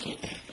Yeah.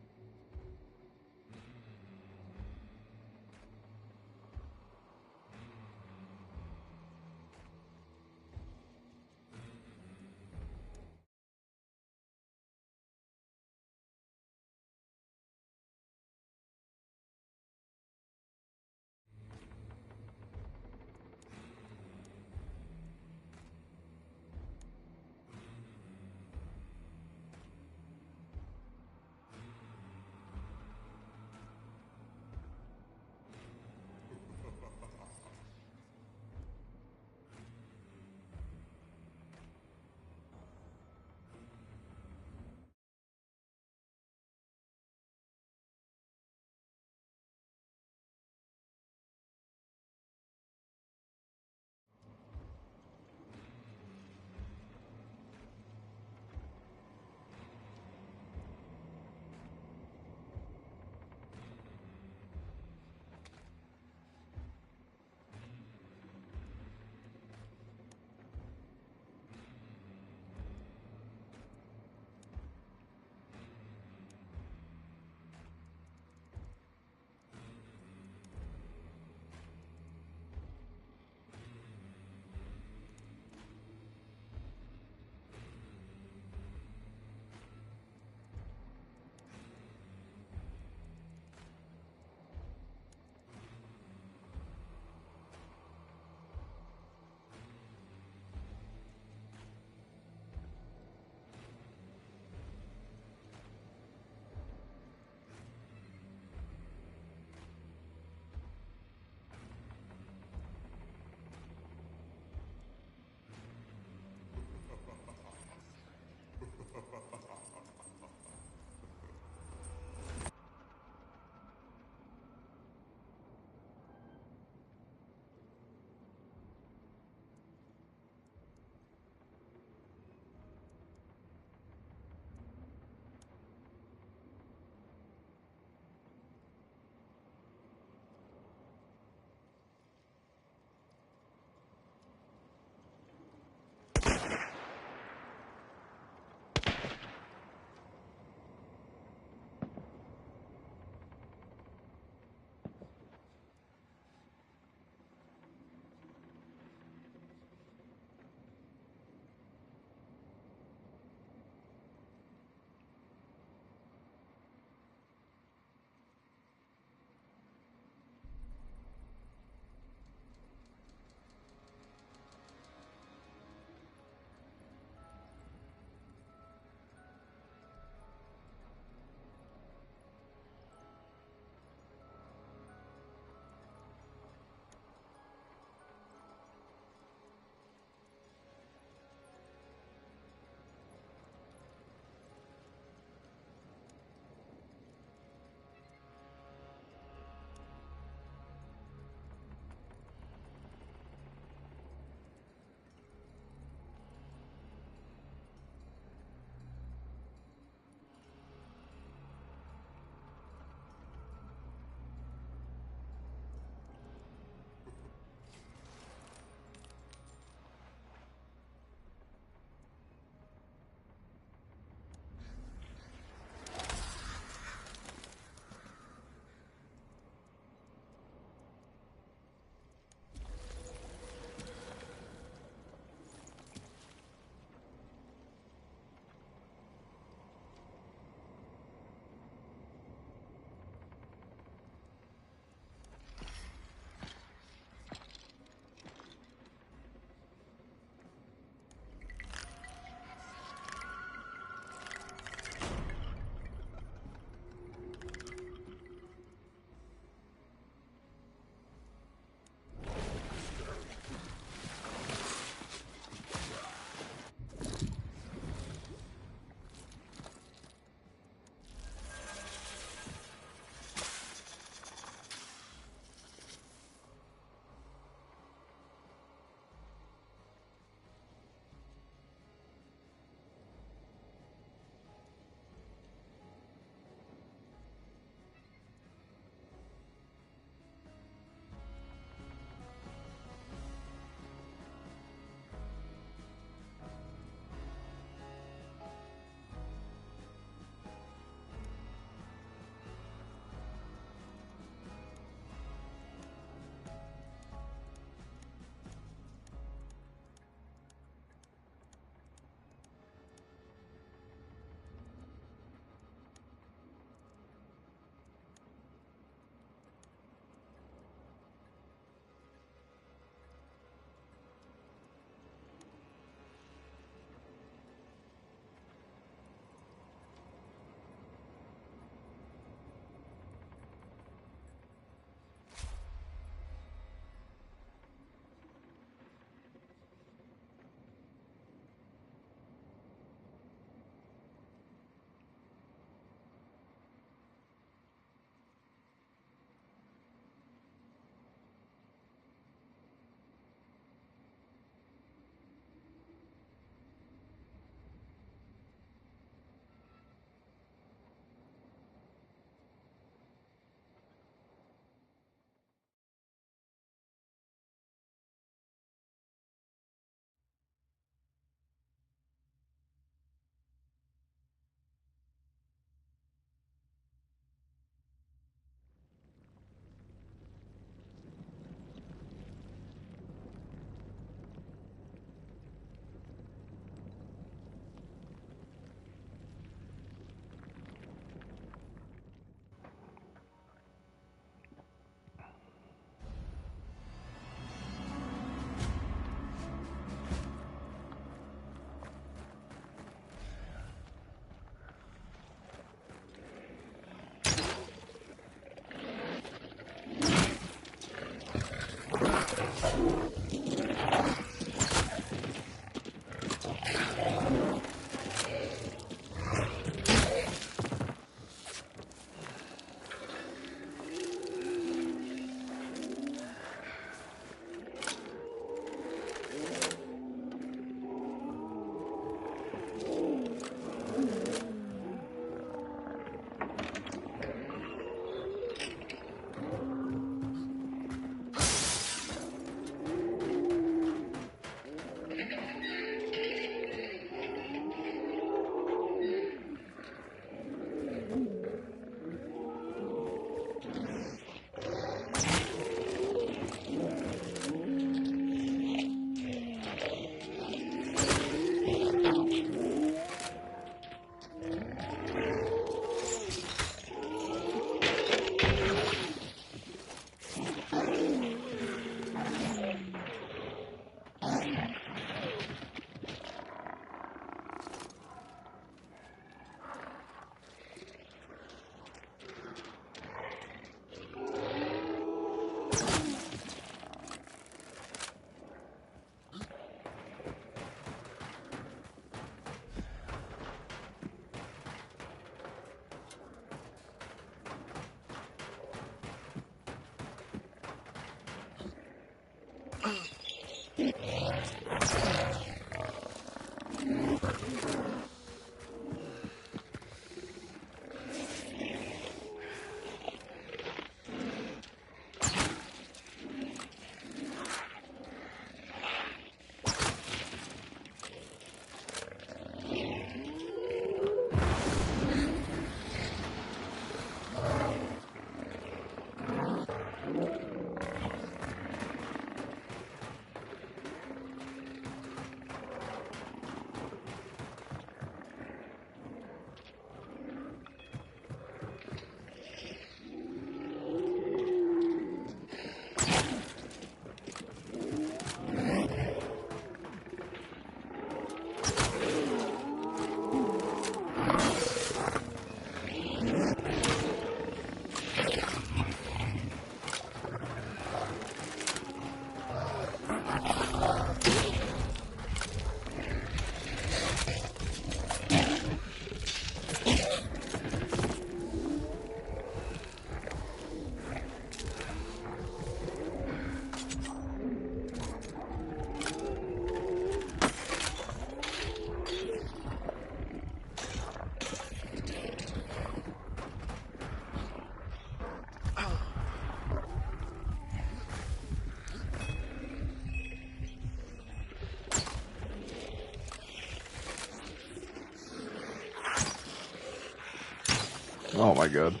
Oh my god.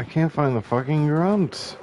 I can't find the fucking grunts.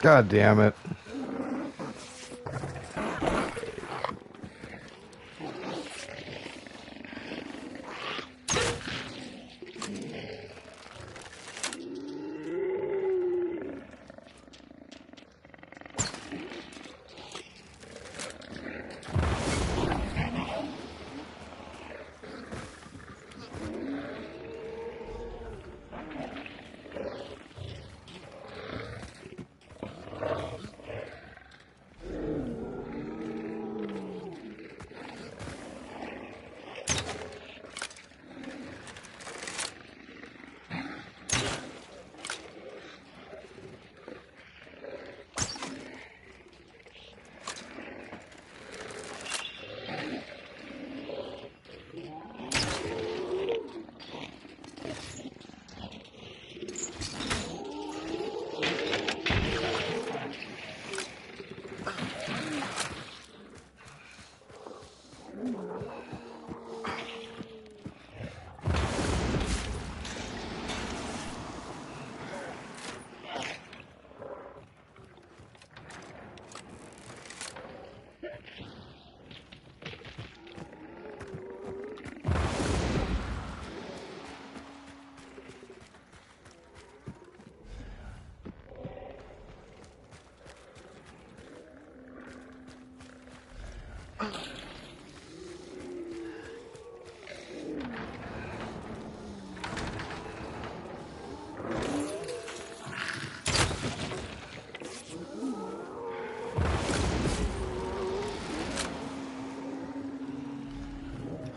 God damn it.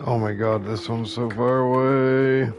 Oh my god, this one's so far away.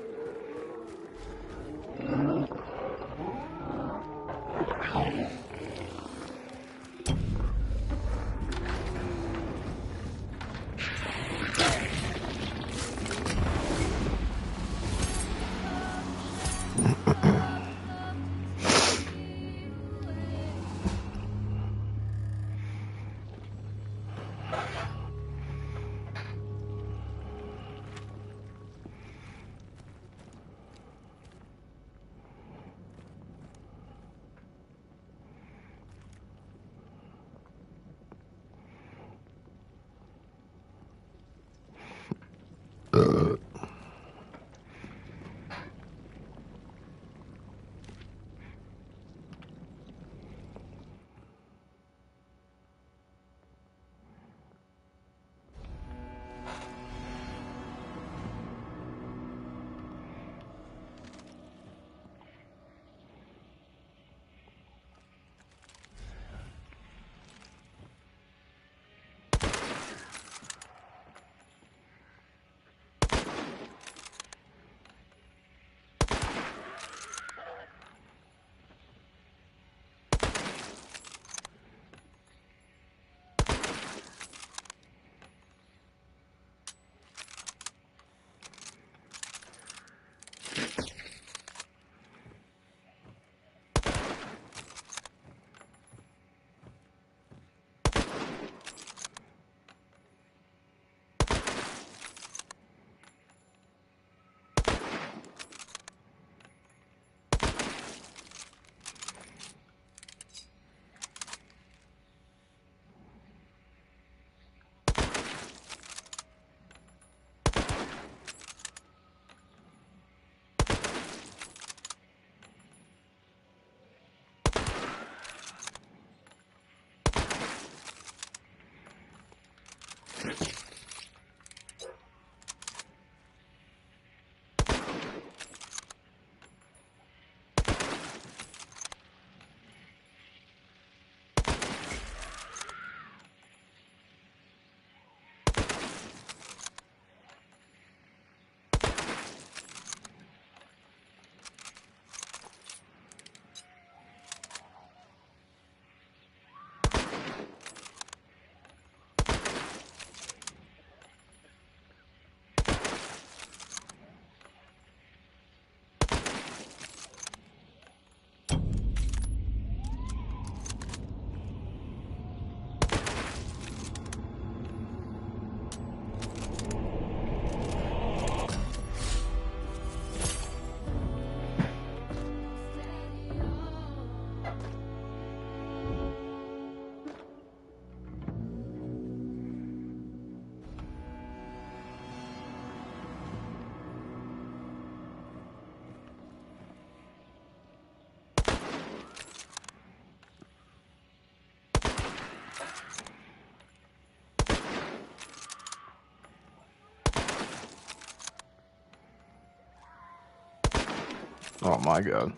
Oh my god.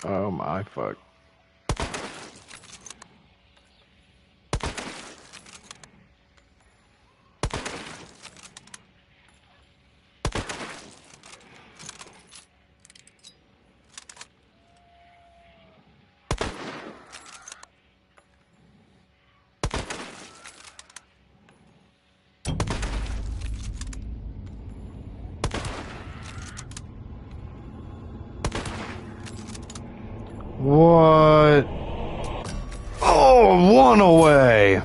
Oh my fuck. What? Oh, one away.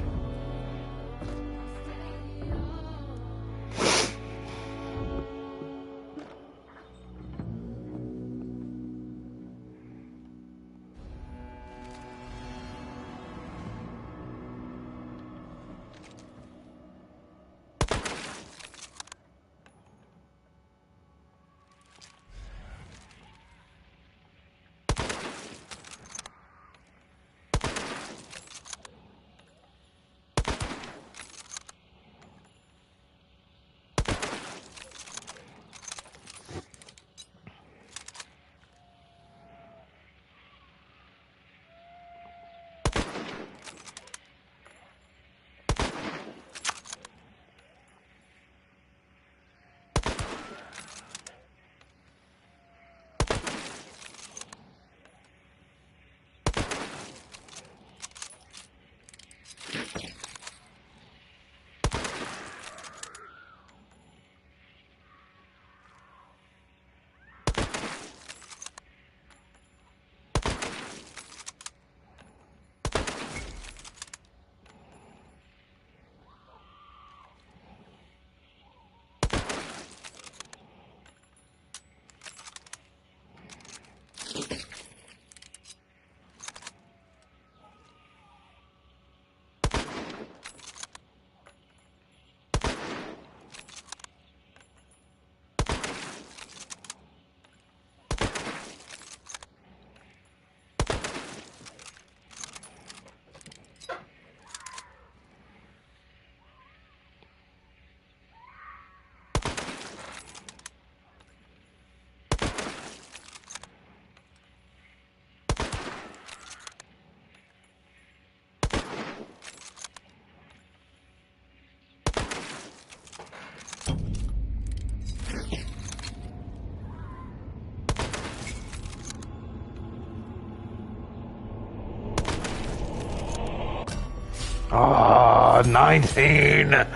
Ah, 19.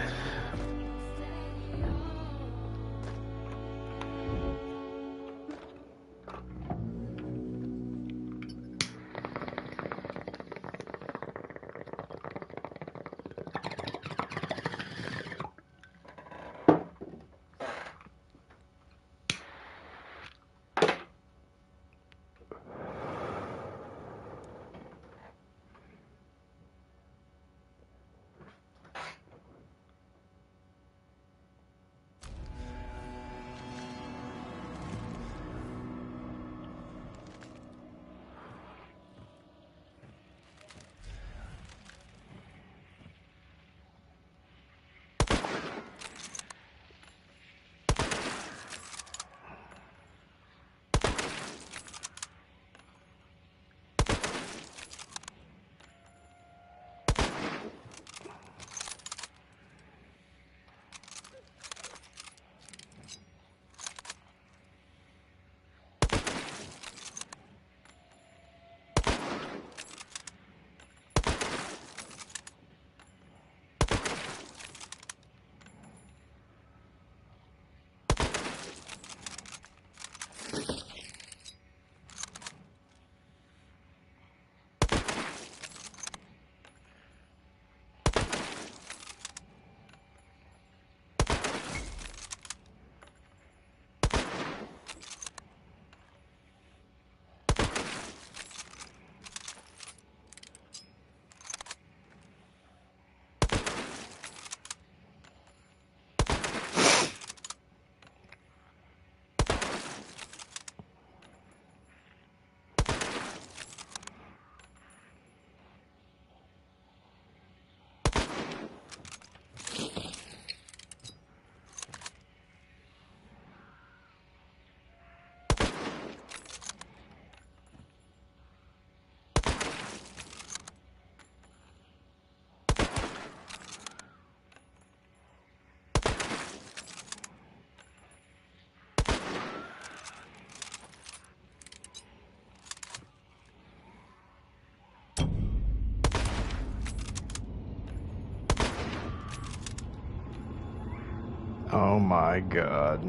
Oh my god.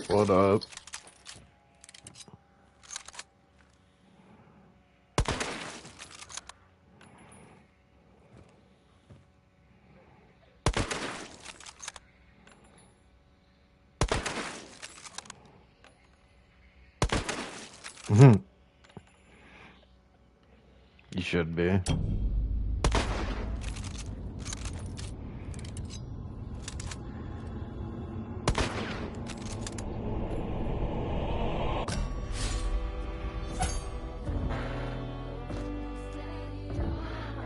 What up? You should be.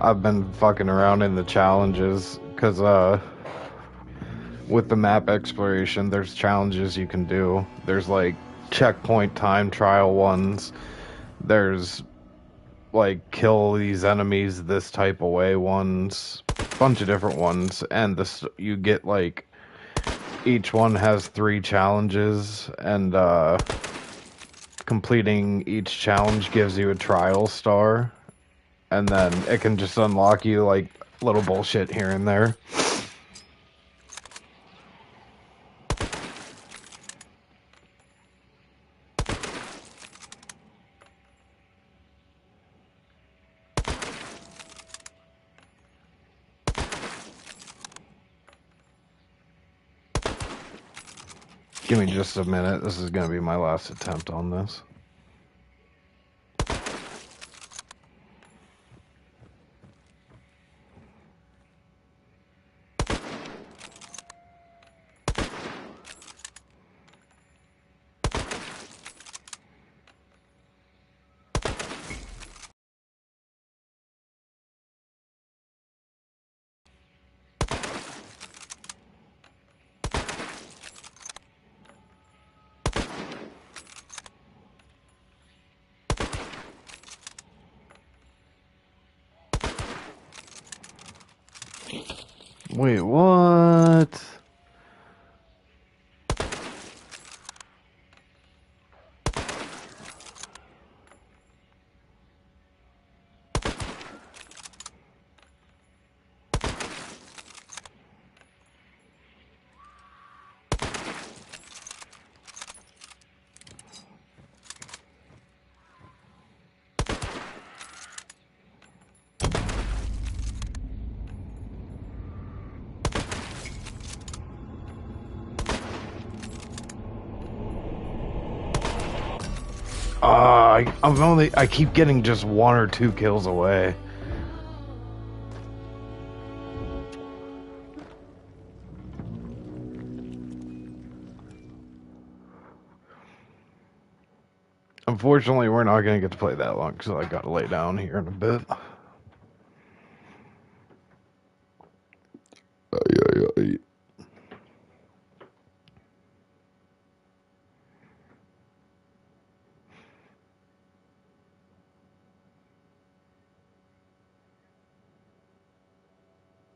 I've been fucking around in the challenges, because, with the map exploration, there's challenges you can do. There's, like, checkpoint time trial ones. There's, like, kill these enemies this type of way ones. Bunch of different ones. And this, you get, like, each one has 3 challenges, and, completing each challenge gives you a trial star. And then it can just unlock you, like, little bullshit here and there. Give me just a minute. This is going to be my last attempt on this. Wait, what? I keep getting just 1 or 2 kills away. I'm Unfortunately, we're not going to get to play that long because I got to lay down here in a bit.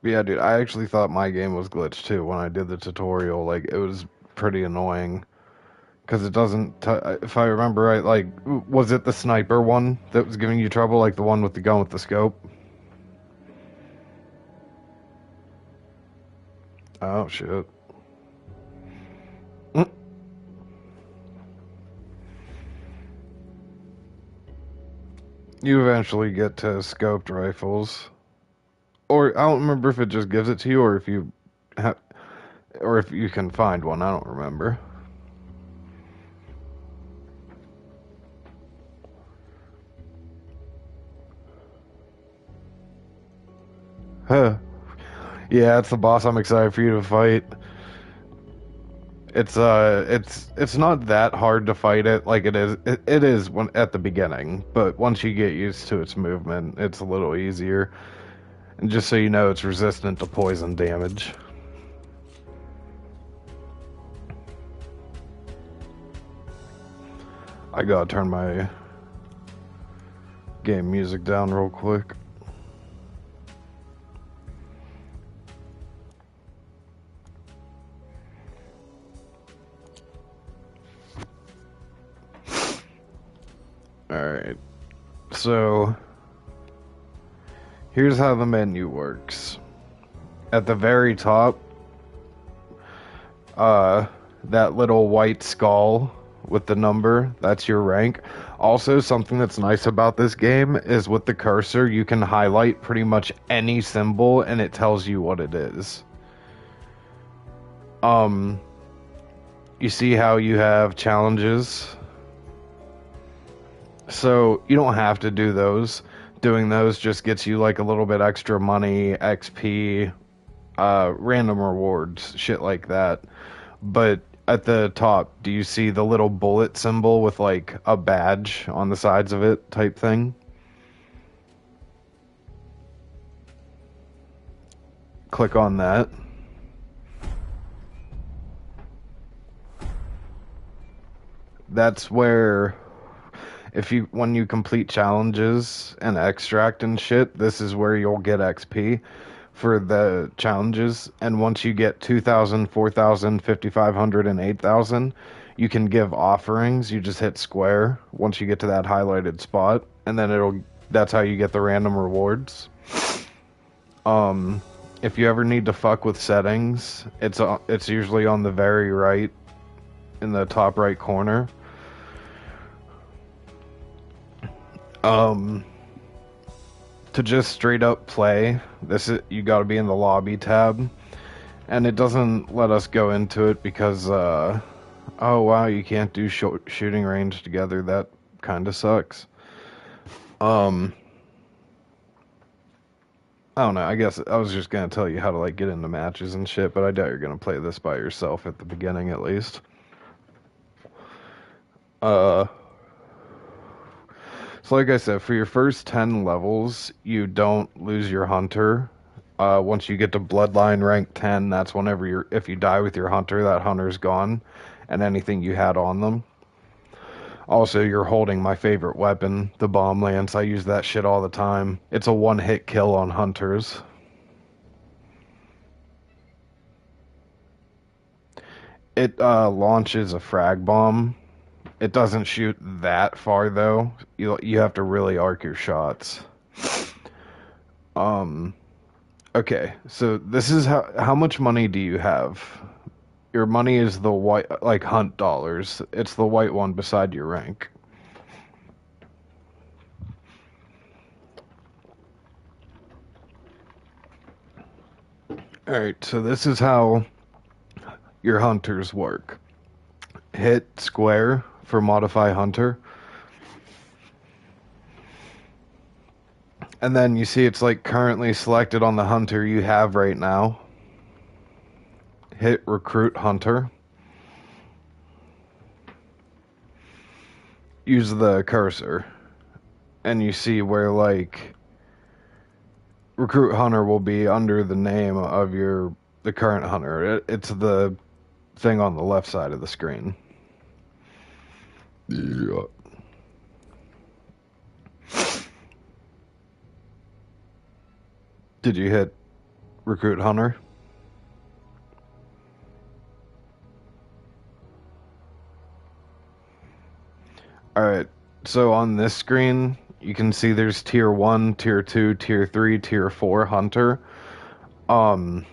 Yeah, dude, I actually thought my game was glitched too when I did the tutorial. Like, it was pretty annoying because it doesn't. If I remember right, like, was it the sniper one that was giving you trouble, like the one with the gun with the scope? Oh shit. Mm. You eventually get to scoped rifles, or I don't remember if it just gives it to you, or if you have, or if you can find one. I don't remember. Huh. Yeah, it's the boss I'm excited for you to fight. It's not that hard to fight it like it is when at the beginning, but once you get used to its movement, it's a little easier. And just so you know, it's resistant to poison damage. I gotta turn my game music down real quick. Alright, so here's how the menu works. At the very top, that little white skull with the number, that's your rank. Also, something that's nice about this game is with the cursor, you can highlight pretty much any symbol and it tells you what it is. You see how you have challenges? So you don't have to do those. Doing those just gets you like a little bit extra money, XP, random rewards, shit like that. But at the top, do you see the little bullet symbol with like a badge on the sides of it type thing? Click on that. That's where if you when you complete challenges and extract and shit, this is where you'll get XP for the challenges. And once you get 2,000, 4,000, 5,500, and 8,000, you can give offerings. You just hit square once you get to that highlighted spot, and then that's how you get the random rewards. If you ever need to fuck with settings, it's usually on the very right in the top right corner. To just straight up play, you got to be in the lobby tab, and it doesn't let us go into it because oh wow, you can't do shooting range together. That kind of sucks. I don't know. I guess I was just gonna tell you how to like get into matches and shit, but I doubt you're gonna play this by yourself at the beginning, at least. Uh, so like I said, for your first 10 levels, you don't lose your hunter. Once you get to bloodline rank 10, that's whenever if you die with your hunter, that hunter's gone, and anything you had on them. Also, you're holding my favorite weapon, the bomb lance. I use that shit all the time. It's a one-hit kill on hunters. It launches a frag bomb. It doesn't shoot that far though. You have to really arc your shots. Okay, so this is how much money do you have? Your money is the white, like hunt dollars. It's the white one beside your rank. Alright, so this is how your hunters work. Hit square for modify hunter. And then you see it's like currently selected on the hunter you have right now. Hit recruit hunter. use the cursor, and you see where, like, Recruit Hunter will be under the name of the current hunter. It's the thing on the left side of the screen. Yeah. Did you hit Recruit Hunter? Alright, so on this screen, you can see there's Tier 1, Tier 2, Tier 3, Tier 4 Hunter. The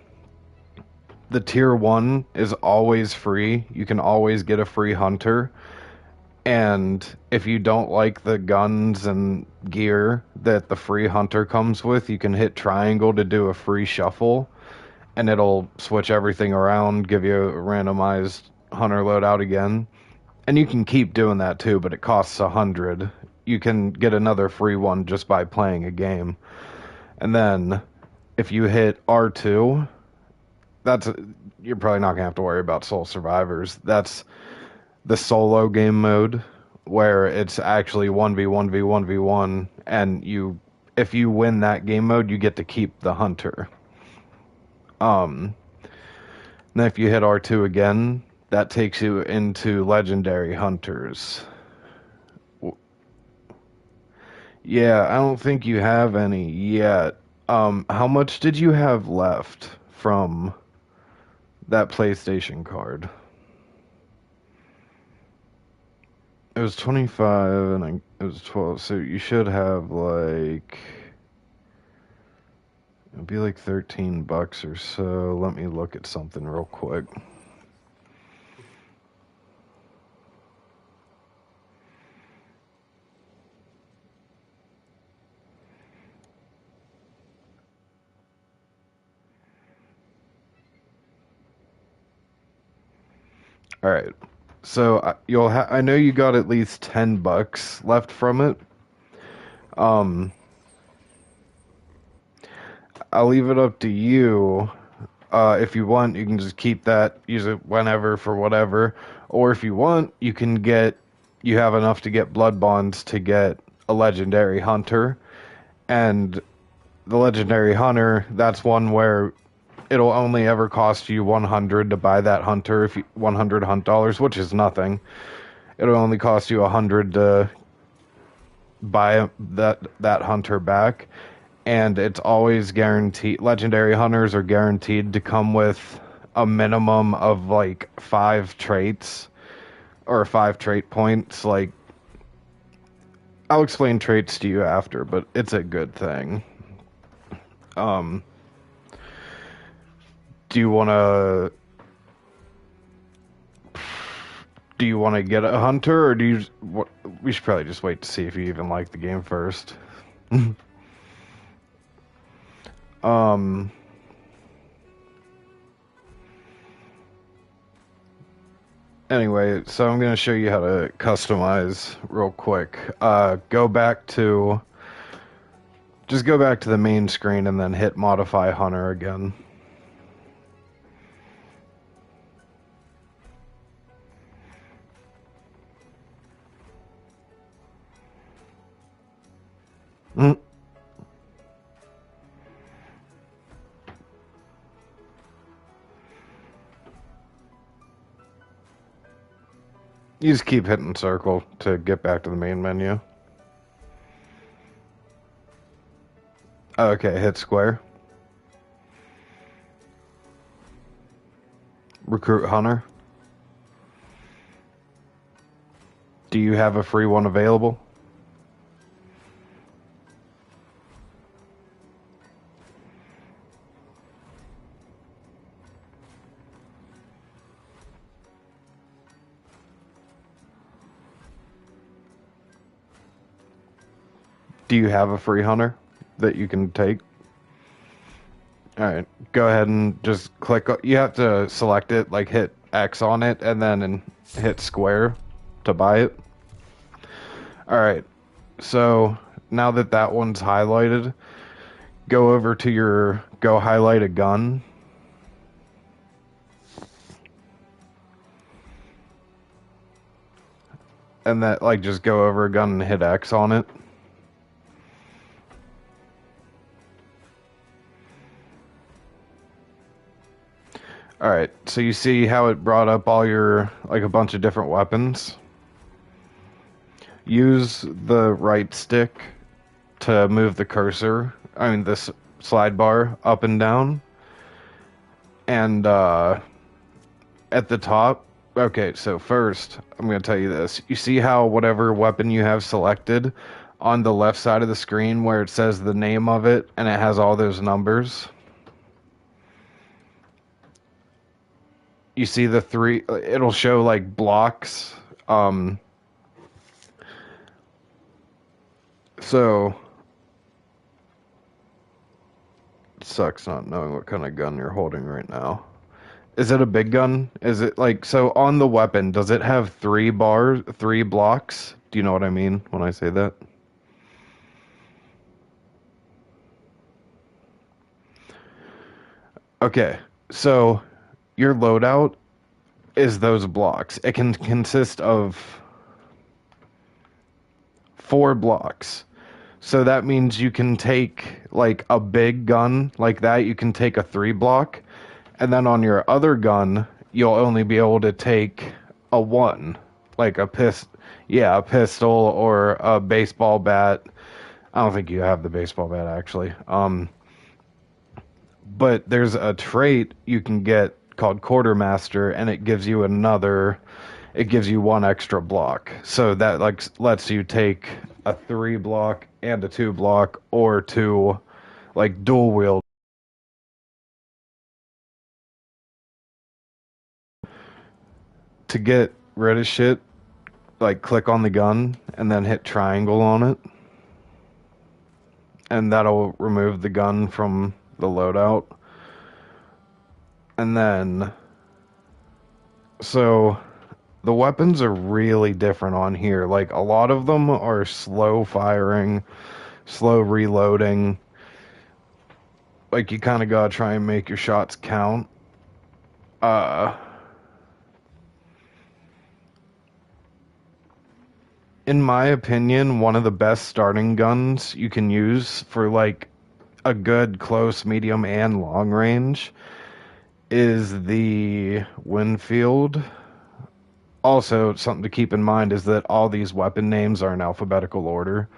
Tier 1 is always free. You can always get a free Hunter. And if you don't like the guns and gear that the free Hunter comes with, you can hit triangle to do a free shuffle. And it'll switch everything around, give you a randomized Hunter loadout again. And you can keep doing that too, but it costs 100. You can get another free one just by playing a game. And then if you hit R2, you're probably not gonna have to worry about Soul Survivors. That's the solo game mode where it's actually 1v1v1v1, and if you win that game mode, you get to keep the hunter. Then if you hit R2 again, that takes you into legendary hunters. Yeah, I don't think you have any yet. How much did you have left from that PlayStation card? It was 25 and it was 12, so you should have like, it'd be like $13 or so. Let me look at something real quick. All right. So I know you got at least $10 left from it. I'll leave it up to you. If you want, you can just keep that, use it whenever for whatever. Or if you want, you have enough to get blood bonds to get a legendary hunter. And the legendary hunter, that's one where it'll only ever cost you 100 to buy that hunter, 100 hunt dollars, which is nothing. It'll only cost you 100 to buy that hunter back, and it's always guaranteed. Legendary hunters are guaranteed to come with a minimum of like 5 traits or 5 trait points. Like, I'll explain traits to you after, but it's a good thing. Do you want to get a hunter, or we should probably just wait to see if you even like the game first. Anyway, so I'm going to show you how to customize real quick. Just go back to the main screen and then hit Modify Hunter again. You just keep hitting circle to get back to the main menu. Okay, hit square. Recruit hunter. Do you have a free one available? Do you have a free hunter that you can take? Alright, go ahead and just click. You have to select it, like hit X on it, and then hit square to buy it. Alright, so now that one's highlighted, go over to go highlight a gun. and that like just go over a gun and hit X on it. Alright, so you see how it brought up all your, like a bunch of different weapons? Use the right stick to move the cursor, I mean this slide bar up and down. And at the top, okay, so first, I'm going to tell you this. You see how whatever weapon you have selected on the left side of the screen where it says the name of it and it has all those numbers? You see the three, it'll show like blocks. So it sucks not knowing what kind of gun you're holding right now. Is it a big gun? Is it like, so on the weapon, does it have 3 blocks? Do you know what I mean when I say that? Okay, so your loadout is those blocks. It can consist of 4 blocks. So that means you can take like a big gun like that, you can take a 3 block, and then on your other gun, you'll only be able to take a 1, like a a pistol or a baseball bat. I don't think you have the baseball bat actually. But there's a trait you can get called Quartermaster, and it gives you 1 extra block. So that like lets you take a 3 block and a 2 block, or 2 like dual wield. To get rid of shit, like click on the gun and then hit triangle on it. And that'll remove the gun from the loadout. And then, so the weapons are really different on here. Like a lot of them are slow firing, slow reloading. Like you kind of gotta try and make your shots count. In my opinion, one of the best starting guns you can use for like a good close, medium, and long range is the Winfield. Also, something to keep in mind is that all these weapon names are in alphabetical order.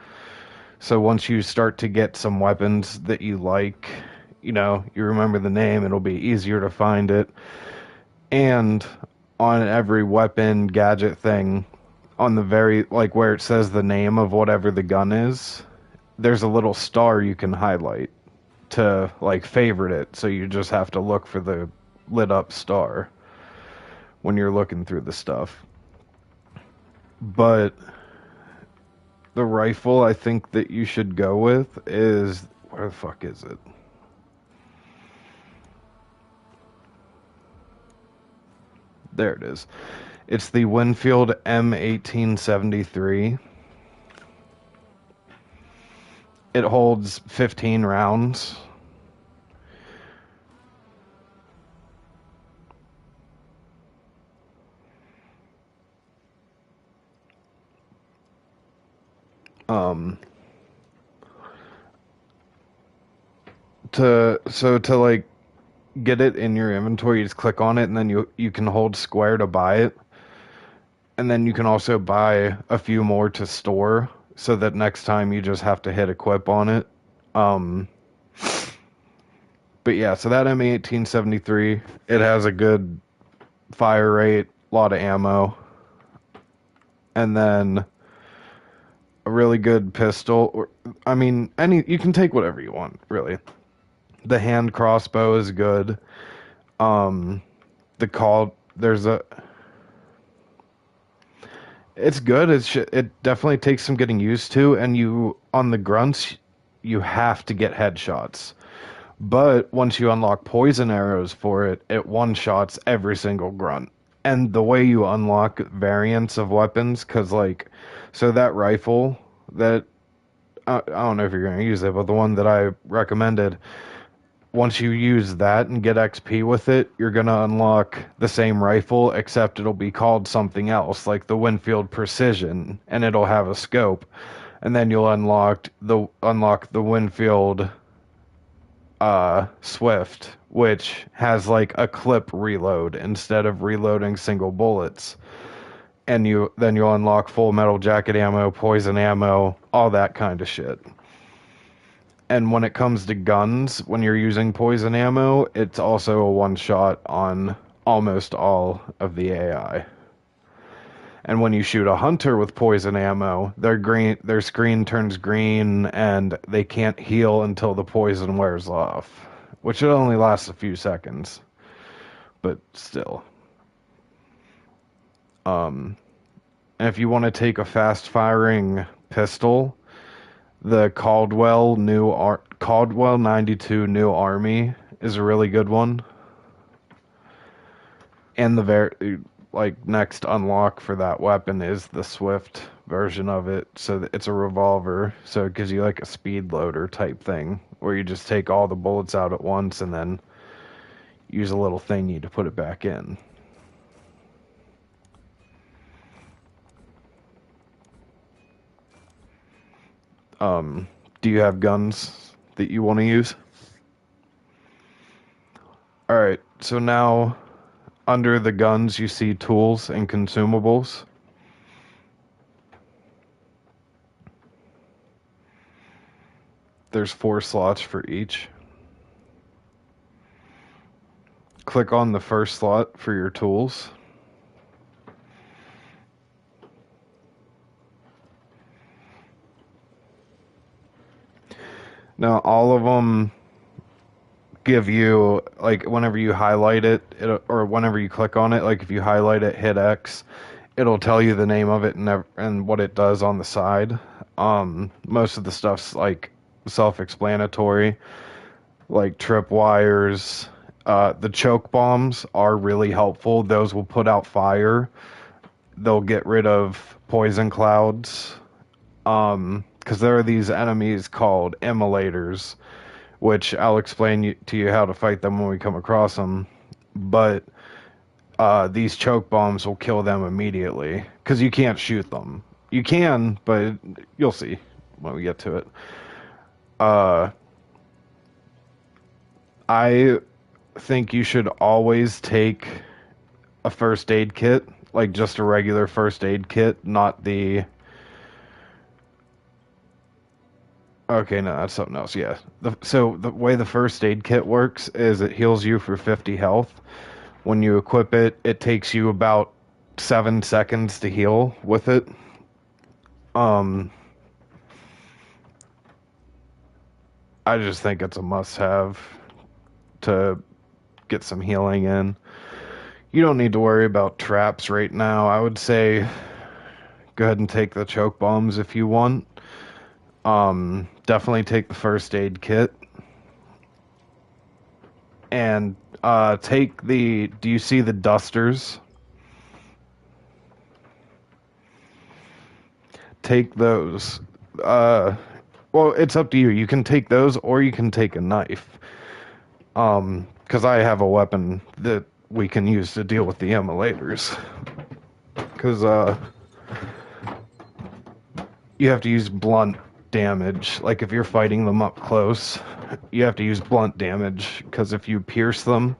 So once you start to get some weapons that you like, you remember the name, it'll be easier to find it. And on every weapon, gadget thing, on the very, like where it says the name of whatever the gun is, there's a little star you can highlight to like favorite it. So you just have to look for the lit up star when you're looking through the stuff. But the rifle I think that you should go with is, where the fuck is it? There it is. It's the Winfield M1873. It holds 15 rounds. To like get it in your inventory, you just click on it and then you can hold square to buy it. And then you can also buy a few more to store so that next time you just have to hit equip on it. But yeah, so that M1873, it has a good fire rate, a lot of ammo, and then a really good pistol. Or, I mean, you can take whatever you want, really. The hand crossbow is good. It's good. It definitely takes some getting used to, and on the grunts, you have to get headshots. But once you unlock poison arrows for it, it one-shots every single grunt. And the way you unlock variants of weapons, so that rifle that, I don't know if you're going to use it, but the one that I recommended, once you use that and get XP with it, you're gonna unlock the same rifle, except it'll be called something else, like the Winfield Precision, and it'll have a scope. And then you'll unlock the Winfield Swift, which has like a clip reload instead of reloading single bullets. And you'll unlock full metal jacket ammo, poison ammo, all that kind of shit. And when it comes to guns, when you're using poison ammo, it's also a one shot on almost all of the AI. And when you shoot a hunter with poison ammo, their screen turns green and they can't heal until the poison wears off, which it only lasts a few seconds, but still. And if you want to take a fast firing pistol, the Caldwell 92 New Army is a really good one. And the next unlock for that weapon is the Swift version of it. So it's a revolver, so it gives you like a speed loader type thing where you just take all the bullets out at once and then use a little thingy to put it back in. Do you have guns that you want to use? Alright, so now under the guns you see tools and consumables. There's 4 slots for each. Click on the first slot for your tools. Now all of them give you, like, whenever you highlight it, or whenever you click on it, like if you highlight it, hit X, it'll tell you the name of it and what it does on the side. Most of the stuff's like self-explanatory, like tripwires. The choke bombs are really helpful. Those will put out fire. They'll get rid of poison clouds. Because there are these enemies called immolators, which I'll explain to you how to fight them when we come across them. But these choke bombs will kill them immediately because you can't shoot them. You can, but you'll see when we get to it. I think you should always take a first aid kit, like just a regular first aid kit, not the... Okay, no, that's something else, yeah. So the way the first aid kit works is it heals you for 50 health. When you equip it, it takes you about 7 seconds to heal with it. I just think it's a must-have to get some healing in. You don't need to worry about traps right now. I would say go ahead and take the choke bombs if you want. Definitely take the first aid kit. And take the... Do you see the dusters? Take those. Well, it's up to you. You can take those or you can take a knife. Because I have a weapon that we can use to deal with the immolators. Because you have to use blunt damage. Like if you're fighting them up close, you have to use blunt damage. Because if you pierce them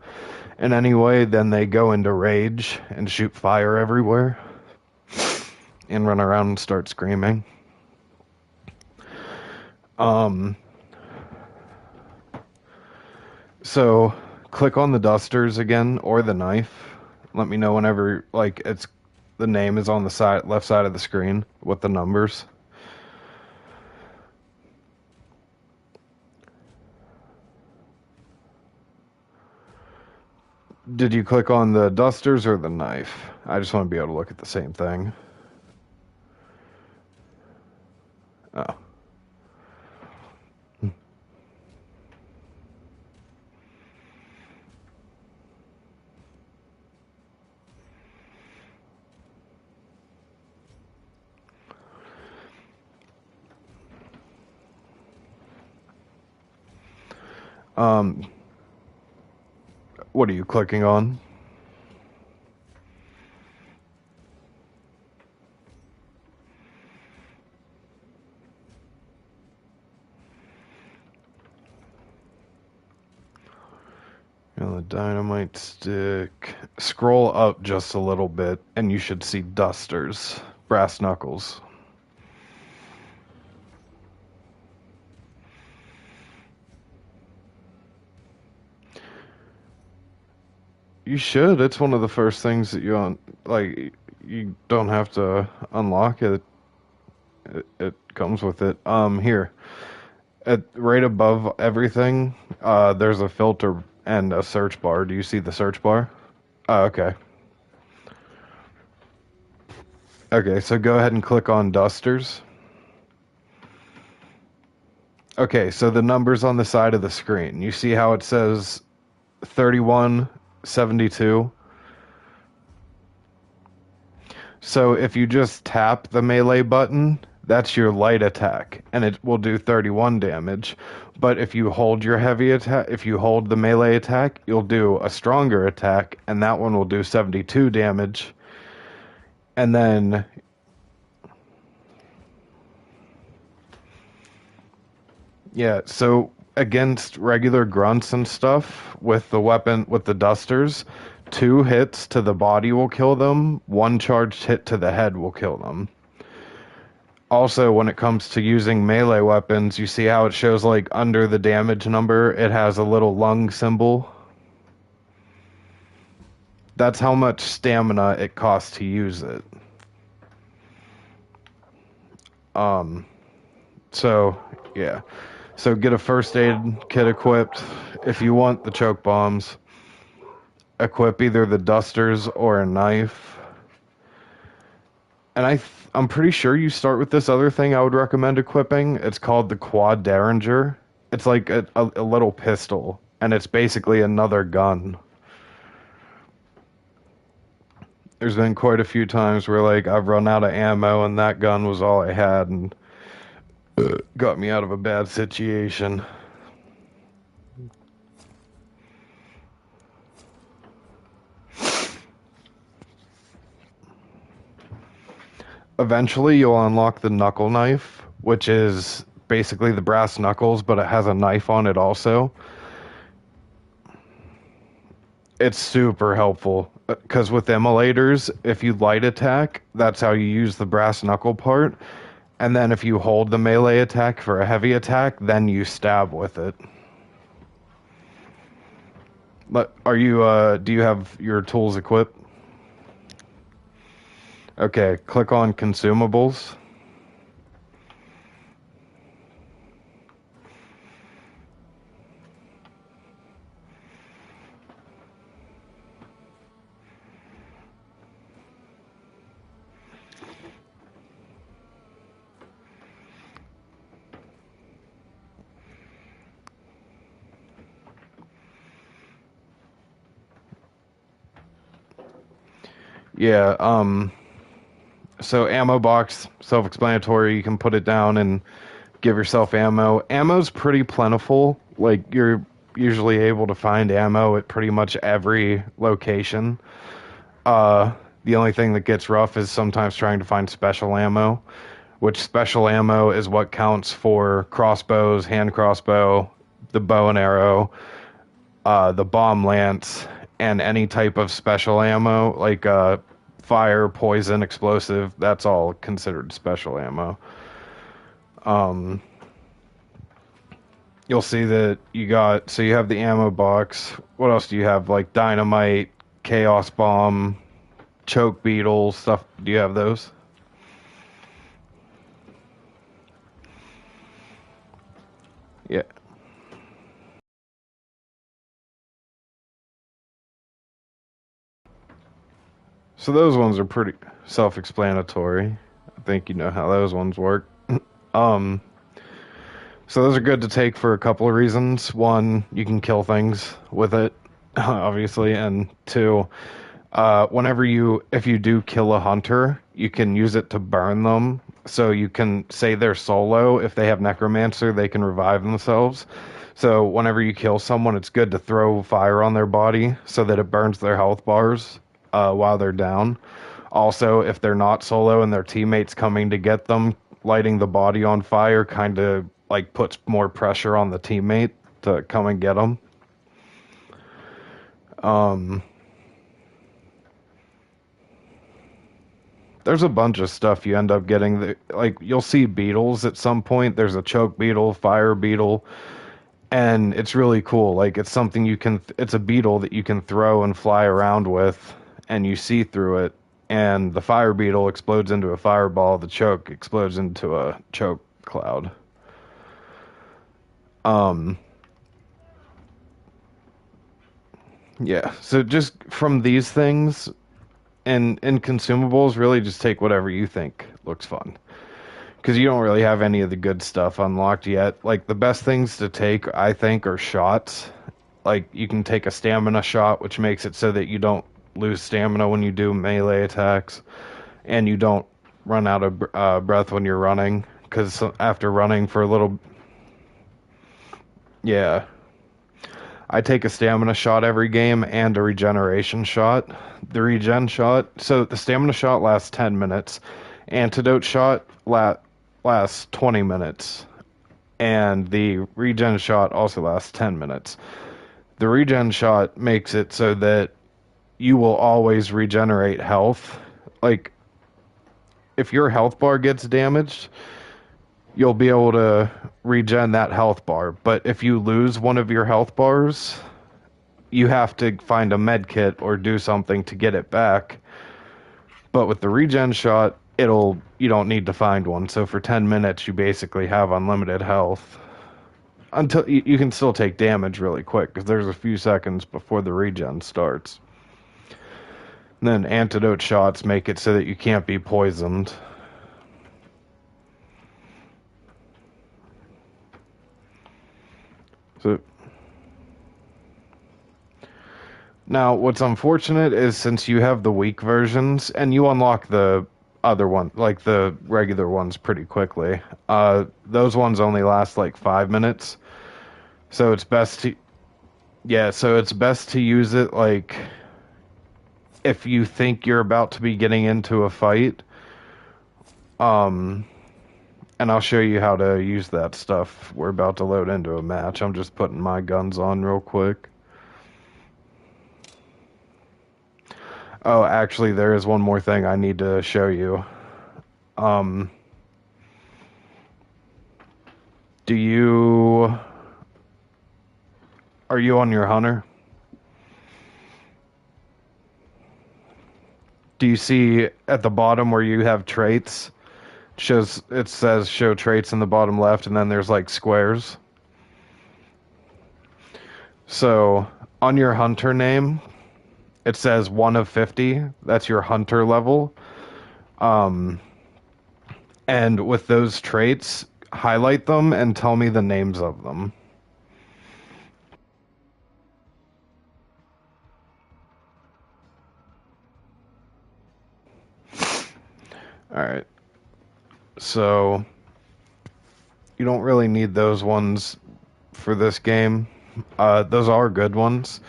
in any way, then they go into rage and shoot fire everywhere. And run around and start screaming. So click on the dusters again or the knife. Let me know whenever, like, the name is on the left side of the screen with the numbers. Did you click on the dusters or the knife? I just want to be able to look at the same thing. Oh. What are you clicking on? The dynamite stick. Scroll up just a little bit, and you should see dusters, brass knuckles. You should. It's one of the first things that like. You don't have to unlock it. It comes with it. Here, right above everything, there's a filter and a search bar. Do you see the search bar? Oh, okay. Okay, so go ahead and click on dusters. Okay, so the numbers on the side of the screen. You see how it says 3172? So if you just tap the melee button, that's your light attack, and it will do 31 damage. But if you hold your heavy attack, if you hold the melee attack, you'll do a stronger attack, and that one will do 72 damage. And then yeah, so against regular grunts and stuff with the weapon, with the dusters, 2 hits to the body will kill them, 1 charged hit to the head will kill them. Also, when it comes to using melee weapons, you see how it shows like under the damage number, it has a little lung symbol. That's how much stamina it costs to use it. So, yeah. So get a first aid kit equipped. If you want the choke bombs, equip either the dusters or a knife. And I'm pretty sure you start with this other thing I would recommend equipping. It's called the Quad Derringer. It's like a little pistol, and it's basically another gun. There's been quite a few times where like I've run out of ammo and that gun was all I had and got me out of a bad situation. Eventually, you'll unlock the knuckle knife, which is basically the brass knuckles, but it has a knife on it also. It's super helpful because with immolators, if you light attack, that's how you use the brass knuckle part. And then if you hold the melee attack for a heavy attack, then you stab with it. But do you have your tools equipped? Okay, click on consumables. Yeah, so ammo box, self-explanatory. You can put it down and give yourself ammo. Ammo's pretty plentiful. Like, you're usually able to find ammo at pretty much every location. The only thing that gets rough is sometimes trying to find special ammo, which special ammo is what counts for crossbows, hand crossbow, the bow and arrow, the bomb lance, and any type of special ammo, like fire, poison, explosive. That's all considered special ammo. You'll see that so you have the ammo box. What else do you have? Like dynamite, chaos bomb, choke beetle, stuff. Do you have those? Yeah. So those ones are pretty self-explanatory. I think you know how those ones work. Um, so those are good to take for a couple of reasons. One, you can kill things with it, obviously, and two, if you do kill a hunter, you can use it to burn them, So you can say they're solo. If they have necromancer, they can revive themselves. So whenever you kill someone, it's good to throw fire on their body so that it burns their health bars while they're down. Also, if they're not solo and their teammates coming to get them, lighting the body on fire kind of like puts more pressure on the teammate to come and get them. There's a bunch of stuff you end up getting. Like you'll see beetles at some point. There's a choke beetle, fire beetle, and it's really cool. Like it's something you can. It's a beetle that you can throw and fly around with, and you see through it. And the fire beetle explodes into a fireball. The choke explodes into a choke cloud. Yeah. So just from these things and consumables, really just take whatever you think looks fun. Because you don't really have any of the good stuff unlocked yet. Like the best things to take, I think, are shots. Like you can take a stamina shot, which makes it so that you don't lose stamina when you do melee attacks, and you don't run out of breath when you're running. Because after running for a little, yeah, I take a stamina shot every game and a regeneration shot. The regen shot, so the stamina shot lasts 10 minutes. Antidote shot lasts 20 minutes. And the regen shot also lasts 10 minutes. The regen shot makes it so that you will always regenerate health. Like, if your health bar gets damaged, you'll be able to regen that health bar. But if you lose one of your health bars, you have to find a med kit or do something to get it back. But with the regen shot, you don't need to find one. So for 10 minutes, you basically have unlimited health. Until you can still take damage really quick because there's a few seconds before the regen starts. And then antidote shots make it so that you can't be poisoned. So now what's unfortunate is since you have the weak versions and you unlock the other one, like the regular ones pretty quickly. Those ones only last like 5 minutes. So it's best to so it's best to use it like if you think you're about to be getting into a fight. And I'll show you how to use that stuff. We're about to load into a match. I'm just putting my guns on real quick. Oh, actually, there is one more thing I need to show you. Um, do you... Are you on your hunter? Do you see at the bottom where you have traits? It says show traits in the bottom left, and then there's like squares. So on your hunter name, it says 1 of 50. That's your hunter level. And with those traits, highlight them and tell me the names of them. All right. So you don't really need those ones for this game. Those are good ones,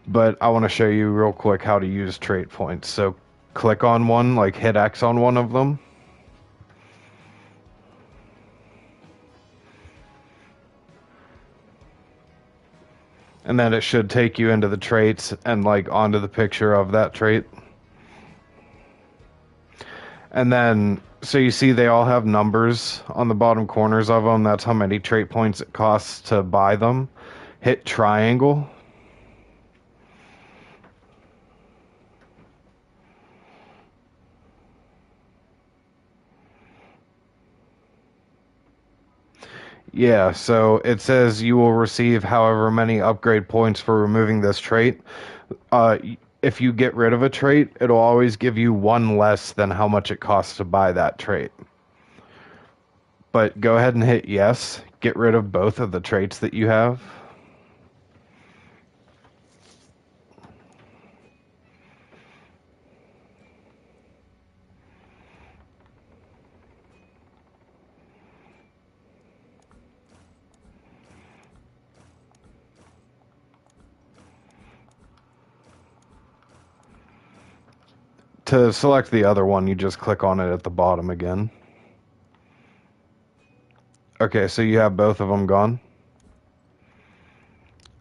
but I want to show you real quick how to use trait points. So click on one, like hit X on one of them. And then it should take you into the traits and like onto the picture of that trait. And then, so you see they all have numbers on the bottom corners of them. That's how many trait points it costs to buy them. Hit triangle. Yeah, so it says you will receive however many upgrade points for removing this trait. Uh, if you get rid of a trait, it'll always give you one less than how much it costs to buy that trait. But go ahead and hit yes. Get rid of both of the traits that you have. To select the other one, you just click on it at the bottom again. Okay, so you have both of them gone.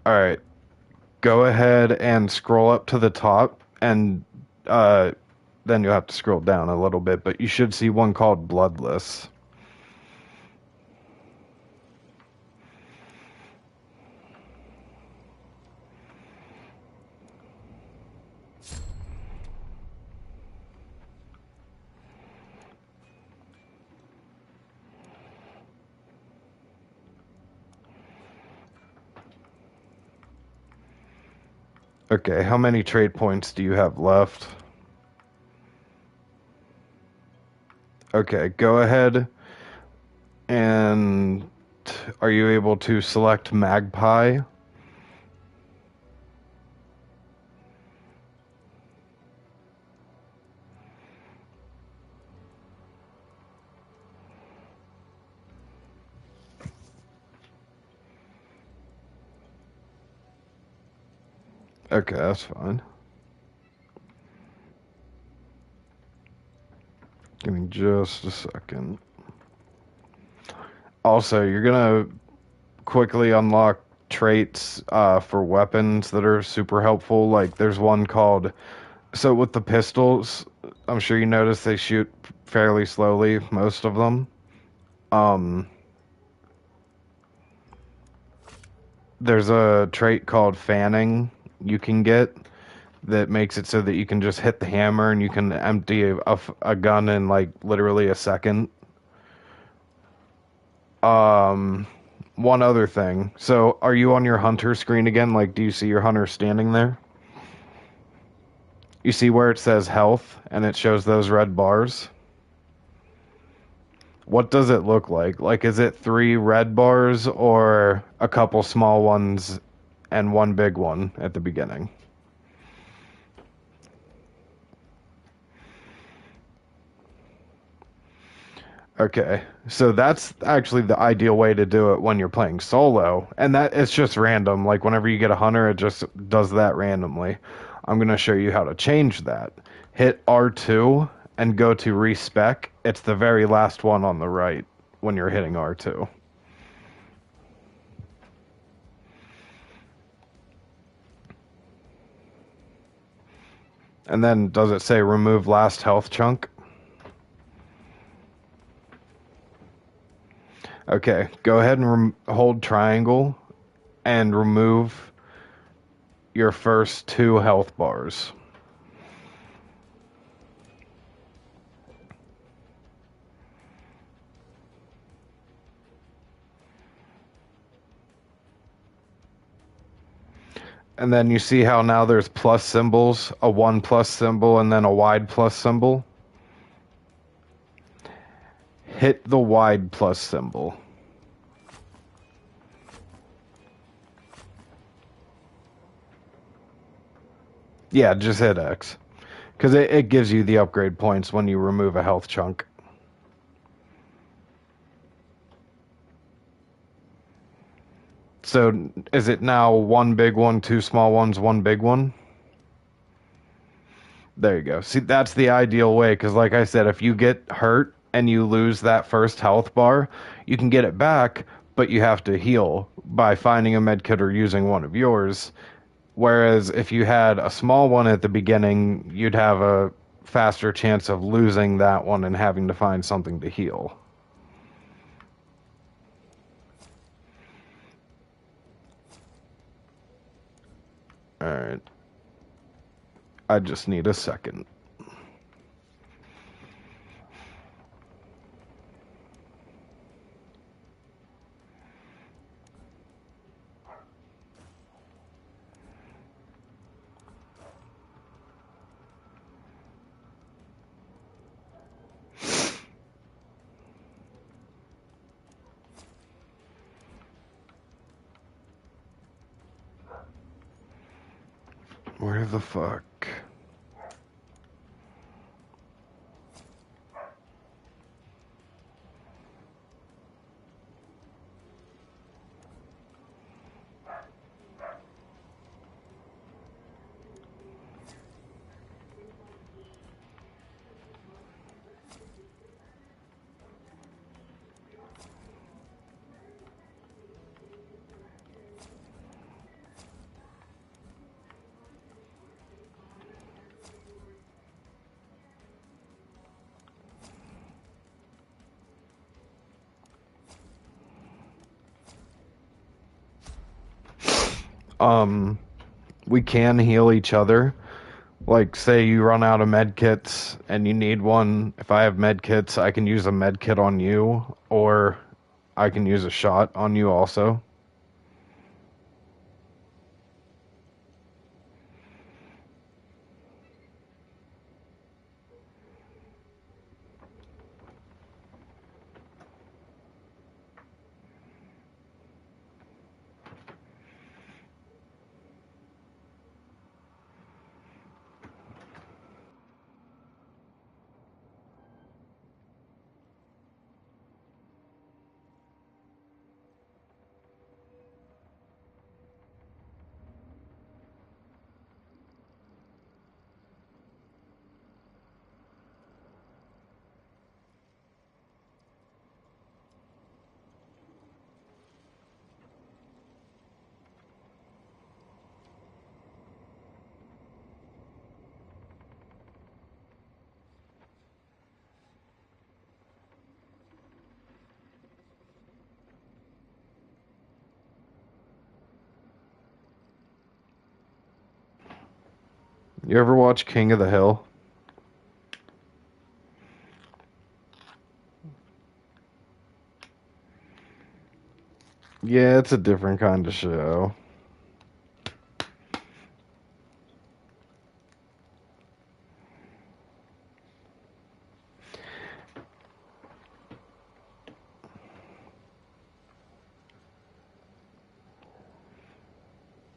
Alright, go ahead and scroll up to the top, and then you'll have to scroll down a little bit, but you should see one called Bloodless. Okay, how many trade points do you have left? Okay, go ahead and are you able to select Magpie? Okay, that's fine. Give me just a second. Also, you're gonna quickly unlock traits for weapons that are super helpful. Like, there's one called... So with the pistols, I'm sure you notice they shoot fairly slowly, most of them. There's a trait called fanning you can get that makes it so that you can just hit the hammer and you can empty a gun in like literally a second. One other thing. So, are you on your hunter screen again? Like, do you see your hunter standing there? You see where it says health and it shows those red bars? What does it look like? Like, is it 3 red bars or a couple small ones and one big one at the beginning? Okay, so that's actually the ideal way to do it when you're playing solo, and that it's just random. Like whenever you get a hunter, it just does that randomly. I'm gonna show you how to change that. Hit R2 and go to respec. It's the very last one on the right when you're hitting R2. And then does it say remove last health chunk? Okay, go ahead and hold triangle and remove your first 2 health bars. And then you see how now there's plus symbols, a 1 plus symbol, and then a wide plus symbol? Hit the wide plus symbol. Yeah, just hit X. Because it gives you the upgrade points when you remove a health chunk. So is it now 1 big one, 2 small ones, 1 big one? There you go. See, that's the ideal way, because like I said, if you get hurt and you lose that first health bar, you can get it back, but you have to heal by finding a medkit or using one of yours. Whereas if you had a small one at the beginning, you'd have a faster chance of losing that one and having to find something to heal. Alright. I just need a second. Where the fuck? We can heal each other. Like, say you run out of med kits and you need one. If I have med kits, I can use a med kit on you, or I can use a shot on you also. You ever watch King of the Hill? Yeah, it's a different kind of show.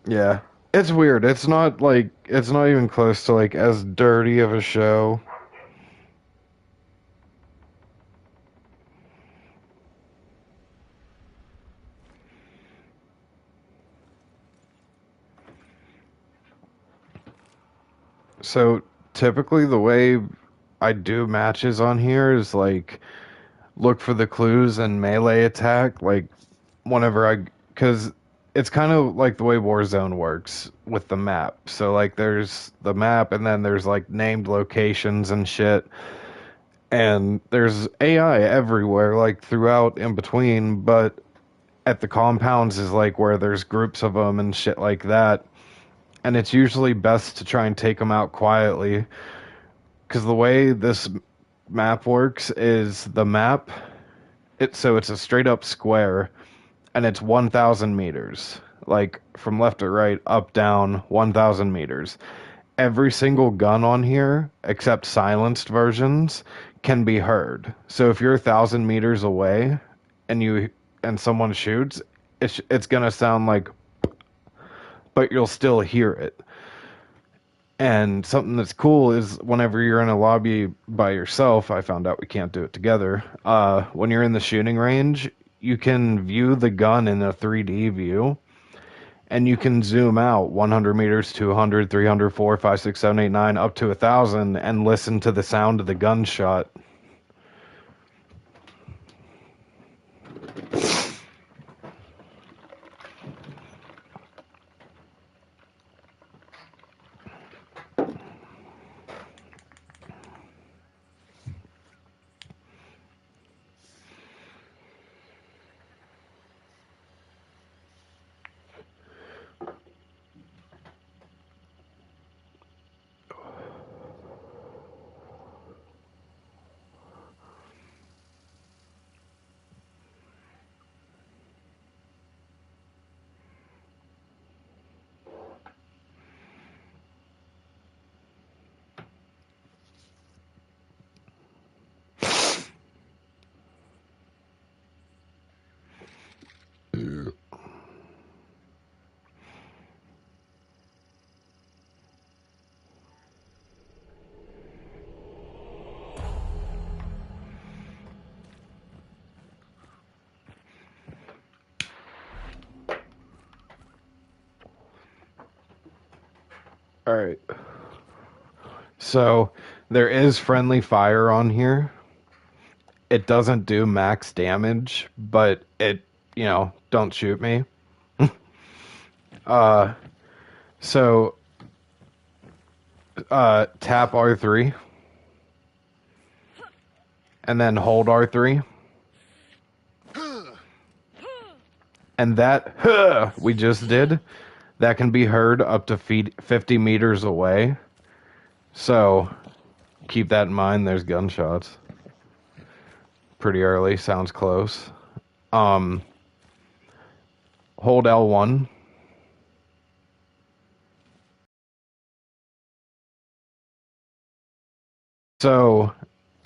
Yeah. It's weird. It's not like it's not even close to like as dirty of a show. So typically the way I do matches on here is like look for the clues and melee attack like whenever I cuz it's kind of like the way Warzone works with the map. So like there's the map and then there's like named locations and shit. And there's AI everywhere like throughout in between, but at the compounds is like where there's groups of them and shit like that. And it's usually best to try and take them out quietly because the way this map works is the map it's a straight up square and it's 1,000 meters, like from left to right, up down 1,000 meters. Every single gun on here except silenced versions can be heard. So if you're 1,000 meters away and someone shoots, it's gonna sound like, but you'll still hear it. And something that's cool is whenever you're in a lobby by yourself, I found out we can't do it together. When you're in the shooting range, you can view the gun in a 3D view, and you can zoom out 100 meters, 200, 300, 4, 5, 6, 7, 8, 9, up to 1,000, and listen to the sound of the gunshot. All right. So there is friendly fire on here. It doesn't do max damage, but don't shoot me. Uh, so tap R3 and then hold R3. And that we just did, that can be heard up to 50 meters away. So keep that in mind. There's gunshots. Pretty early. Sounds close. Hold L1. So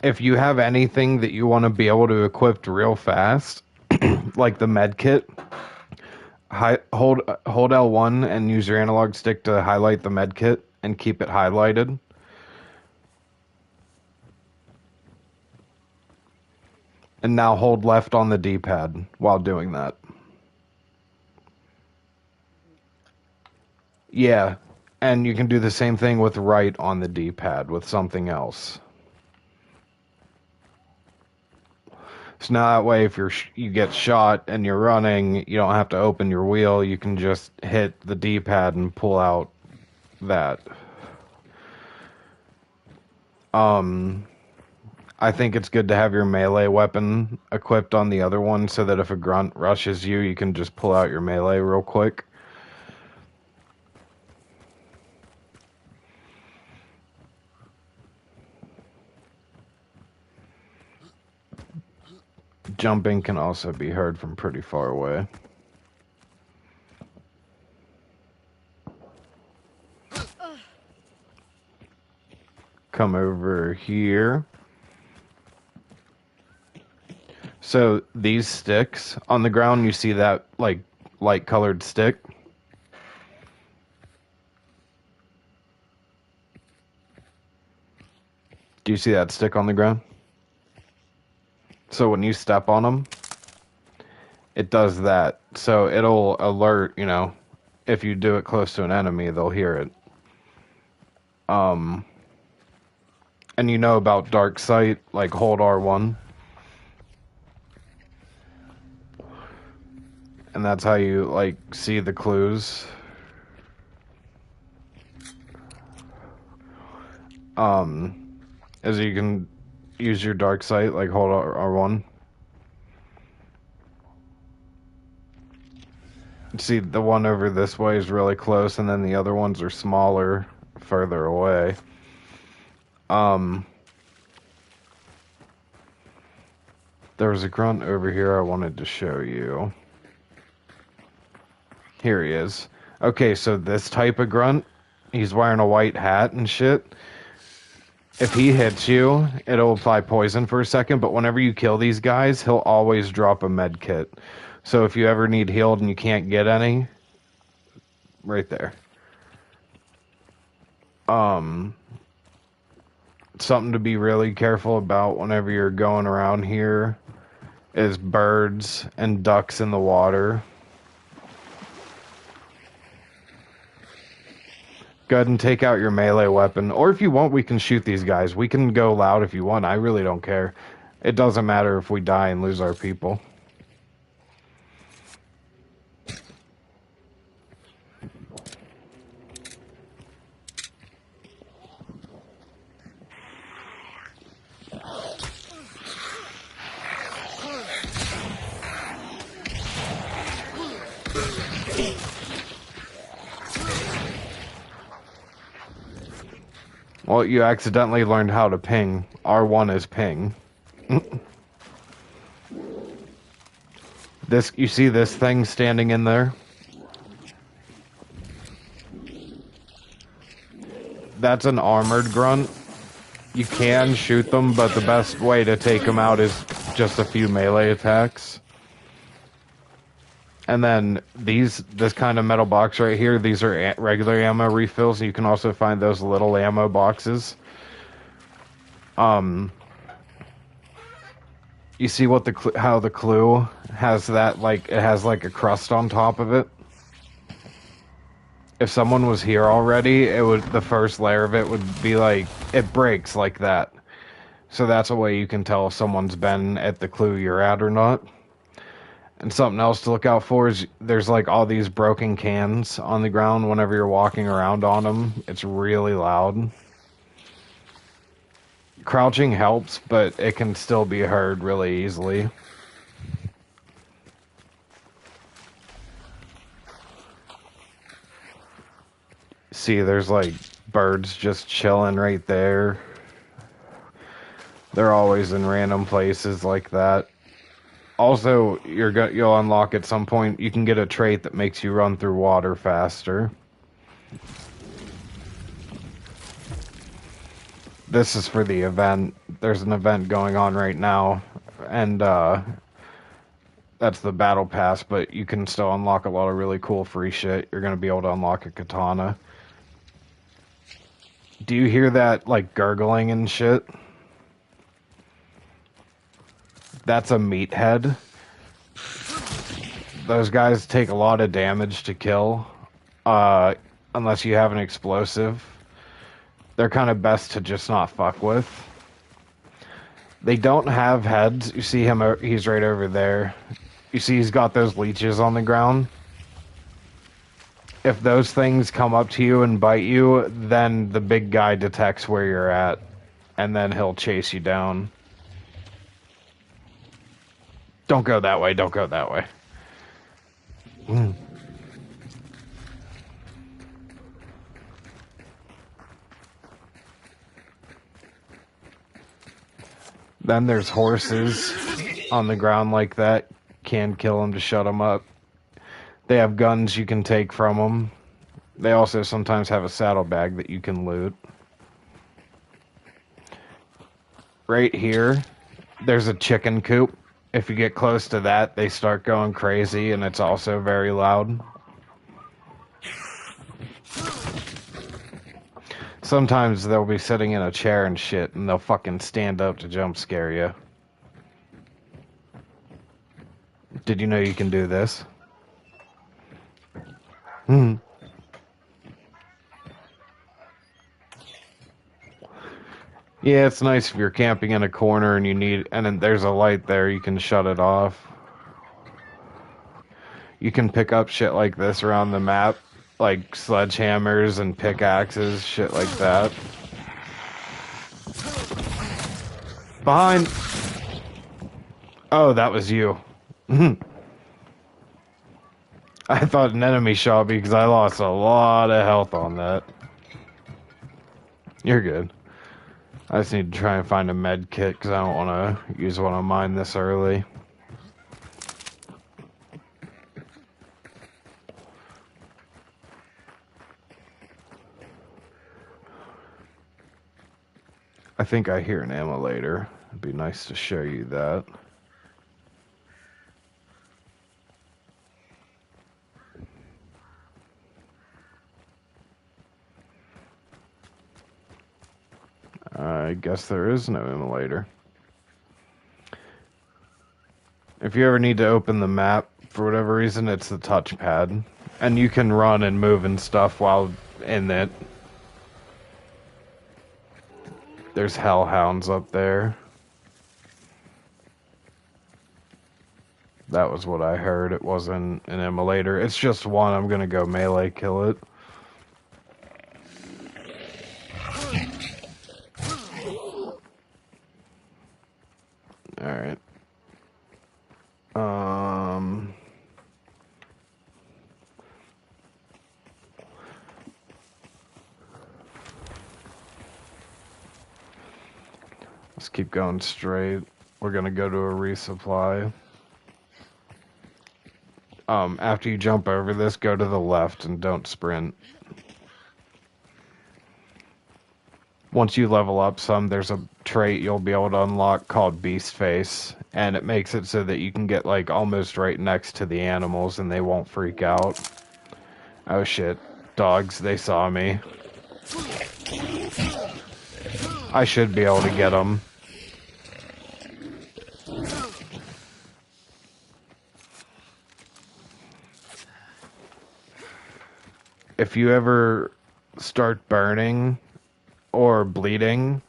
if you have anything that you want to be able to equip real fast, like the med kit, hold L1 and use your analog stick to highlight the med kit and keep it highlighted. And now hold left on the D-pad while doing that. Yeah, and you can do the same thing with right on the D-pad with something else. So now that way, if you get shot and you're running, you don't have to open your wheel. You can just hit the D-pad and pull out that. I think it's good to have your melee weapon equipped on the other one so that if a grunt rushes you, you can just pull out your melee real quick. Jumping can also be heard from pretty far away. Come over here. So these sticks on the ground, you see that like light colored stick? Do you see that stick on the ground? So when you step on them, it does that. So it'll alert, you know, if you do it close to an enemy, they'll hear it. And you know about dark sight, like hold R1. And that's how you, like, see the clues. As you can use your dark sight, like hold R1. See, the one over this way is really close, and then the other ones are smaller, further away. There was a grunt over here I wanted to show you. Here he is. Okay, so this type of grunt, he's wearing a white hat and shit. If he hits you, it'll apply poison for a second, but whenever you kill these guys, he'll always drop a med kit. So if you ever need healed and you can't get any, right there. Something to be really careful about whenever you're going around here is birds and ducks in the water. Go ahead and take out your melee weapon. Or if you want, we can shoot these guys. We can go loud if you want. I really don't care. It doesn't matter if we die and lose our people. Well, you accidentally learned how to ping. R1 is ping. You see this thing standing in there? That's an armored grunt. You can shoot them, but the best way to take them out is just a few melee attacks. And then this kind of metal box right here, these are regular ammo refills. You can also find those little ammo boxes. You see what how the clue has that, like, it has like a crust on top of it? If someone was here already, the first layer of it would be like, it breaks like that. So that's a way you can tell if someone's been at the clue you're at or not. And something else to look out for is there's like all these broken cans on the ground whenever you're walking around on them. It's really loud. Crouching helps, but it can still be heard really easily. See, there's like birds just chilling right there. They're always in random places like that. Also, you'll unlock at some point. You can get a trait that makes you run through water faster. This is for the event. There's an event going on right now, and that's the battle pass. But you can still unlock a lot of really cool free shit. You're gonna be able to unlock a katana. Do you hear that like gurgling and shit? That's a meathead. Those guys take a lot of damage to kill, unless you have an explosive. They're kind of best to just not fuck with. They don't have heads. You see him, he's right over there. You see he's got those leeches on the ground. If those things come up to you and bite you, then the big guy detects where you're at, and then he'll chase you down. Don't go that way, don't go that way. Then there's horses on the ground like that. Can kill them to shut them up. They have guns you can take from them. They also sometimes have a saddlebag that you can loot. Right here, there's a chicken coop. If you get close to that, they start going crazy, and it's also very loud. Sometimes they'll be sitting in a chair and shit, and they'll fucking stand up to jump scare you. Did you know you can do this? Yeah, it's nice if you're camping in a corner and and then there's a light there, you can shut it off. You can pick up shit like this around the map, like sledgehammers and pickaxes, shit like that. Behind! Oh, that was you. I thought an enemy shot me because I lost a lot of health on that. You're good. I just need to try and find a med kit because I don't want to use one of mine this early. I think I hear an ammo later. It'd be nice to show you that. I guess there is no emulator. If you ever need to open the map, for whatever reason, it's the touchpad. And you can run and move and stuff while in it. There's hellhounds up there. That was what I heard. It wasn't an emulator. It's just one. I'm gonna go melee kill it. Alright. Let's keep going straight. We're gonna go to a resupply. After you jump over this, go to the left and don't sprint. Once you level up some, there's a trait you'll be able to unlock called Beast Face, and it makes it so that you can get like almost right next to the animals and they won't freak out. Oh shit, dogs, they saw me. I should be able to get them. If you ever start burning or bleeding,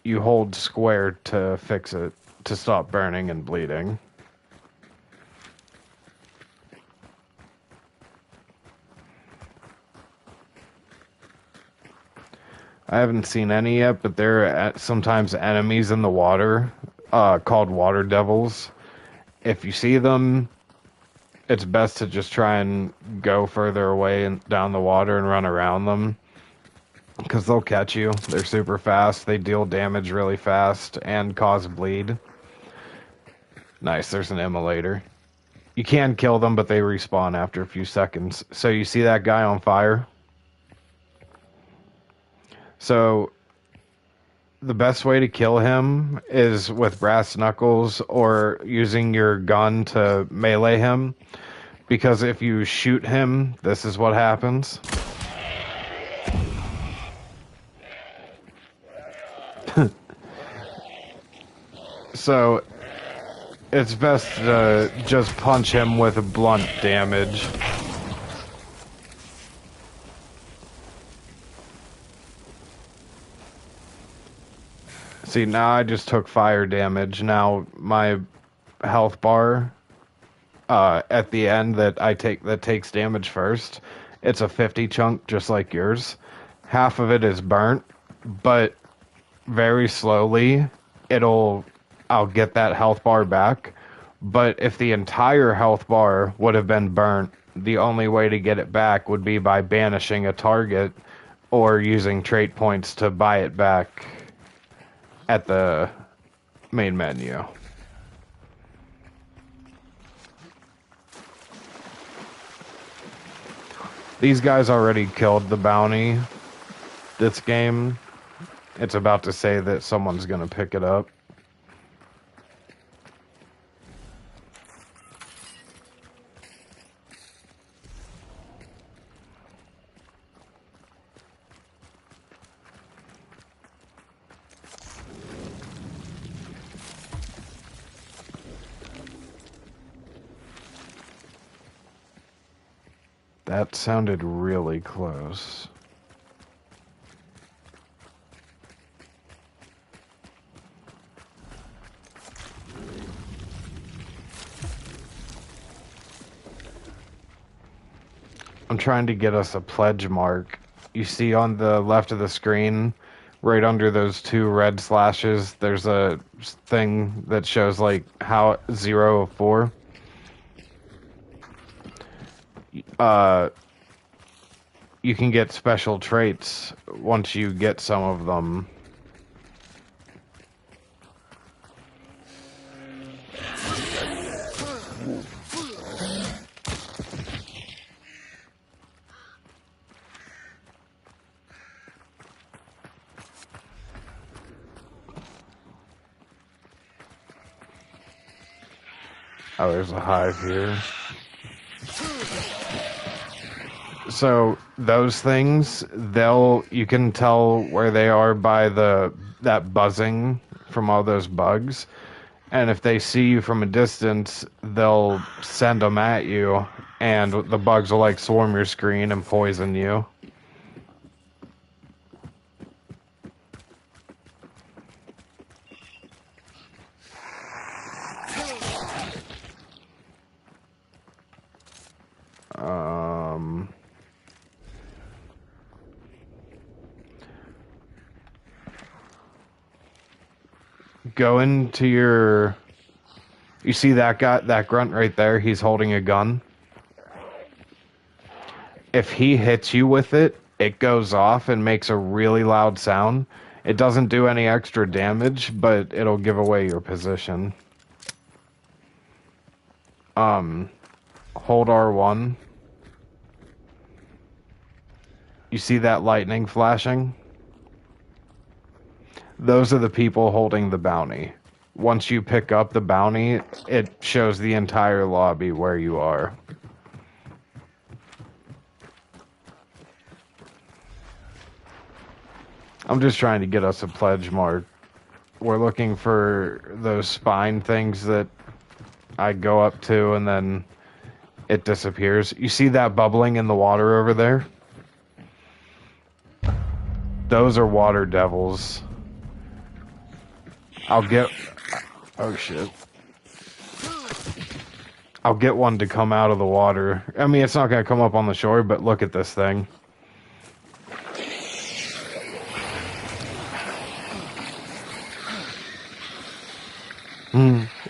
you hold square to fix it, to stop burning and bleeding. I haven't seen any yet, but there are sometimes enemies in the water called water devils. If you see them, it's best to just try and go further away and down the water and run around them. because they'll catch you. They're super fast. They deal damage really fast and cause bleed. Nice, there's an immolator. You can kill them, but they respawn after a few seconds. So you see that guy on fire? So the best way to kill him is with brass knuckles or using your gun to melee him. Because if you shoot him, this is what happens. So it's best to just punch him with blunt damage. See, now I just took fire damage. Now my health bar at the end that takes damage first, it's a 50 chunk just like yours. Half of it is burnt, but very slowly I'll get that health bar back. But if the entire health bar would have been burnt, the only way to get it back would be by banishing a target or using trait points to buy it back at the main menu. These guys already killed the bounty this game. It's about to say that someone's gonna pick it up. That sounded really close. I'm trying to get us a pledge mark. You see on the left of the screen, right under those two red slashes, there's a thing that shows like how 0 of 4. You can get special traits once you get some of them. Oh, there's a hive here. So those things, you can tell where they are by that buzzing from all those bugs. And if they see you from a distance, they'll send them at you, and the bugs will like swarm your screen and poison you. Go into your... You see that guy, that grunt right there? He's holding a gun. If he hits you with it, it goes off and makes a really loud sound. It doesn't do any extra damage, but it'll give away your position. Hold R1. You see that lightning flashing? Those are the people holding the bounty. Once you pick up the bounty, it shows the entire lobby where you are. I'm just trying to get us a pledge mark. We're looking for those spine things that I go up to and then it disappears. You see that bubbling in the water over there? Those are water devils. I'll get... Oh, shit. I'll get one to come out of the water. I mean, it's not going to come up on the shore, but look at this thing.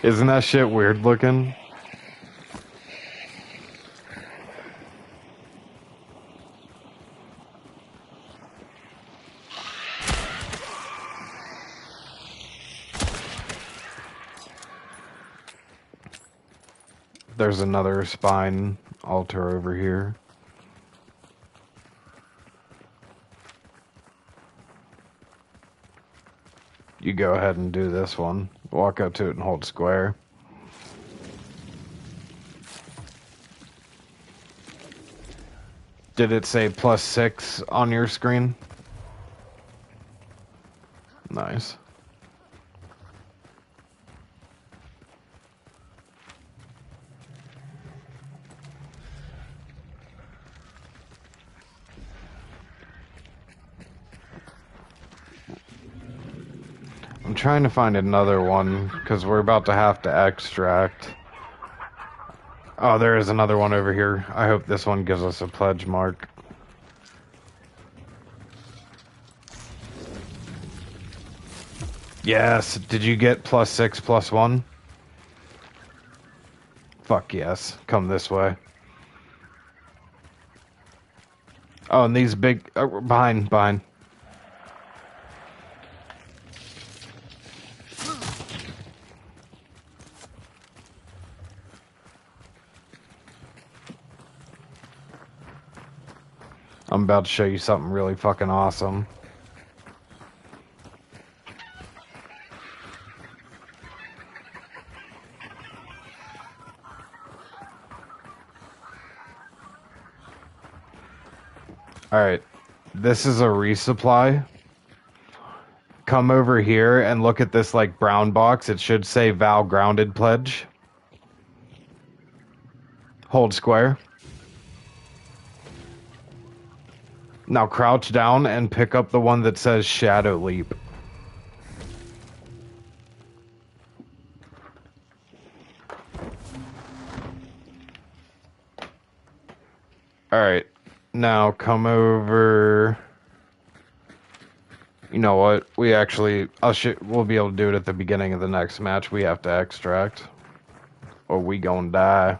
Isn't that shit weird looking? There's another spine altar over here. You go ahead and do this one. Walk up to it and hold square. Did it say +6 on your screen? Nice. I'm trying to find another one, because we're about to have to extract. Oh, there is another one over here. I hope this one gives us a pledge mark. Yes. Did you get +6, +1? Fuck yes. Come this way. Oh, and these big... behind. I'm about to show you something really fucking awesome. Alright. This is a resupply. Come over here and look at this, like, brown box. It should say Val Grounded Pledge. Hold square. Now crouch down and pick up the one that says Shadow Leap. Alright. Now come over... You know what? We actually... we'll be able to do it at the beginning of the next match. We have to extract. Or we gonna die.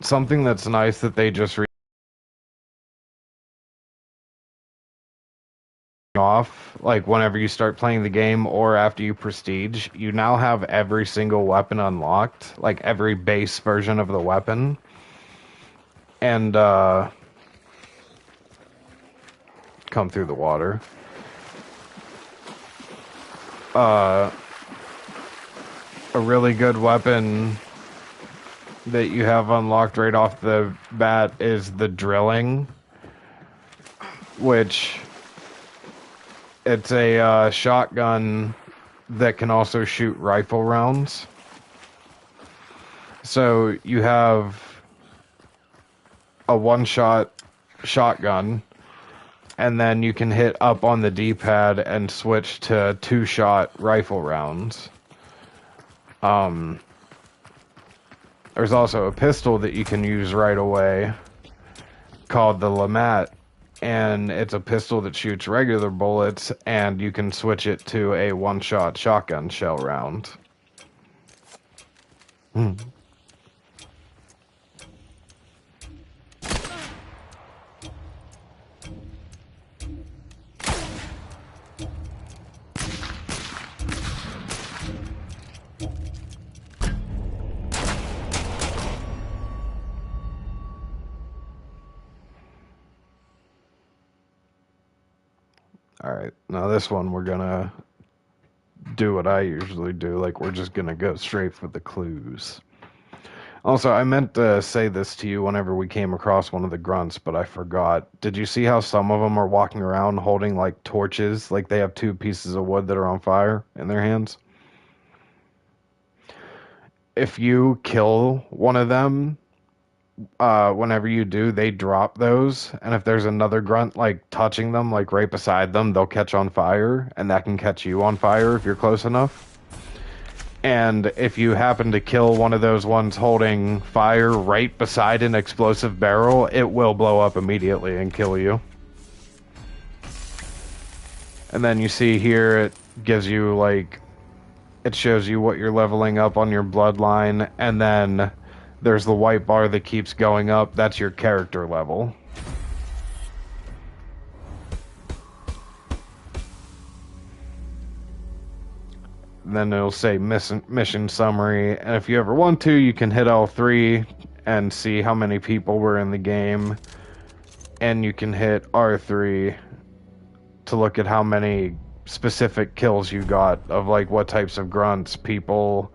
Something that's nice that they just off, like whenever you start playing the game or after you prestige, you now have every single weapon unlocked, like every base version of the weapon. And, come through the water. A really good weapon that you have unlocked right off the bat is the drilling, which it's a shotgun that can also shoot rifle rounds. So you have a one-shot shotgun, and then you can hit up on the D-pad and switch to two-shot rifle rounds. There's also a pistol that you can use right away called the Lamat, and it's a pistol that shoots regular bullets, and you can switch it to a one-shot shotgun shell round. Alright, now this one we're gonna do what I usually do, like we're just gonna go straight for the clues. Also, I meant to say this to you whenever we came across one of the grunts, but I forgot. Did you see how some of them are walking around holding like torches, like they have two pieces of wood that are on fire in their hands? If you kill one of them, whenever you do, they drop those, and if there's another grunt like touching them, like right beside them, they'll catch on fire, and that can catch you on fire if you're close enough. And if you happen to kill one of those ones holding fire right beside an explosive barrel, it will blow up immediately and kill you. And then you see here, it gives you like, it shows you what you're leveling up on your bloodline, and then there's the white bar that keeps going up. That's your character level. then it'll say mission summary. And if you ever want to, you can hit L3 and see how many people were in the game. And you can hit R3 to look at how many specific kills you got of like what types of grunts, people,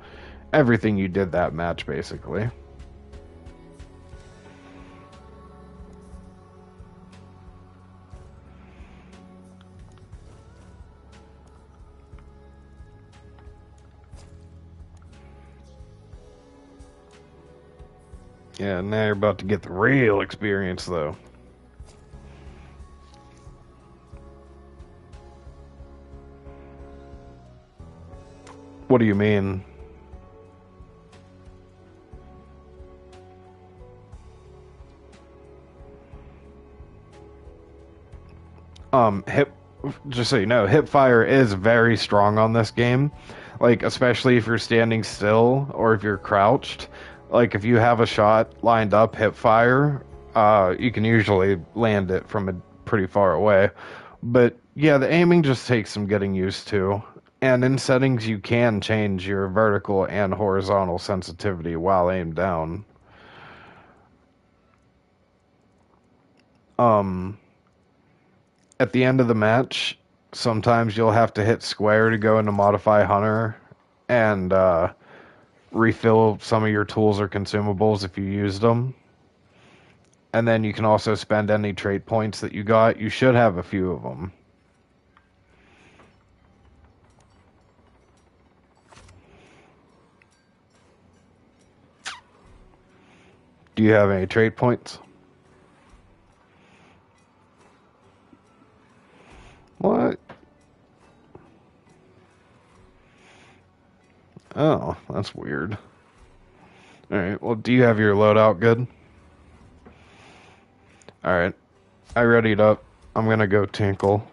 everything you did that match basically. Yeah, now you're about to get the real experience though. What do you mean? Hip, just so you know, hip fire is very strong on this game. Like, especially if you're standing still or if you're crouched. Like, if you have a shot lined up, hip fire, you can usually land it from a pretty far away. But yeah, the aiming just takes some getting used to. And in settings, you can change your vertical and horizontal sensitivity while aimed down. Um, at the end of the match, sometimes you'll have to hit square to go into Modify Hunter and refill some of your tools or consumables if you used them. And then you can also spend any trait points that you got. You should have a few of them. Do you have any trait points? What? Oh, that's weird. Alright, well, do you have your loadout good? Alright, I readied up. I'm gonna go tinkle.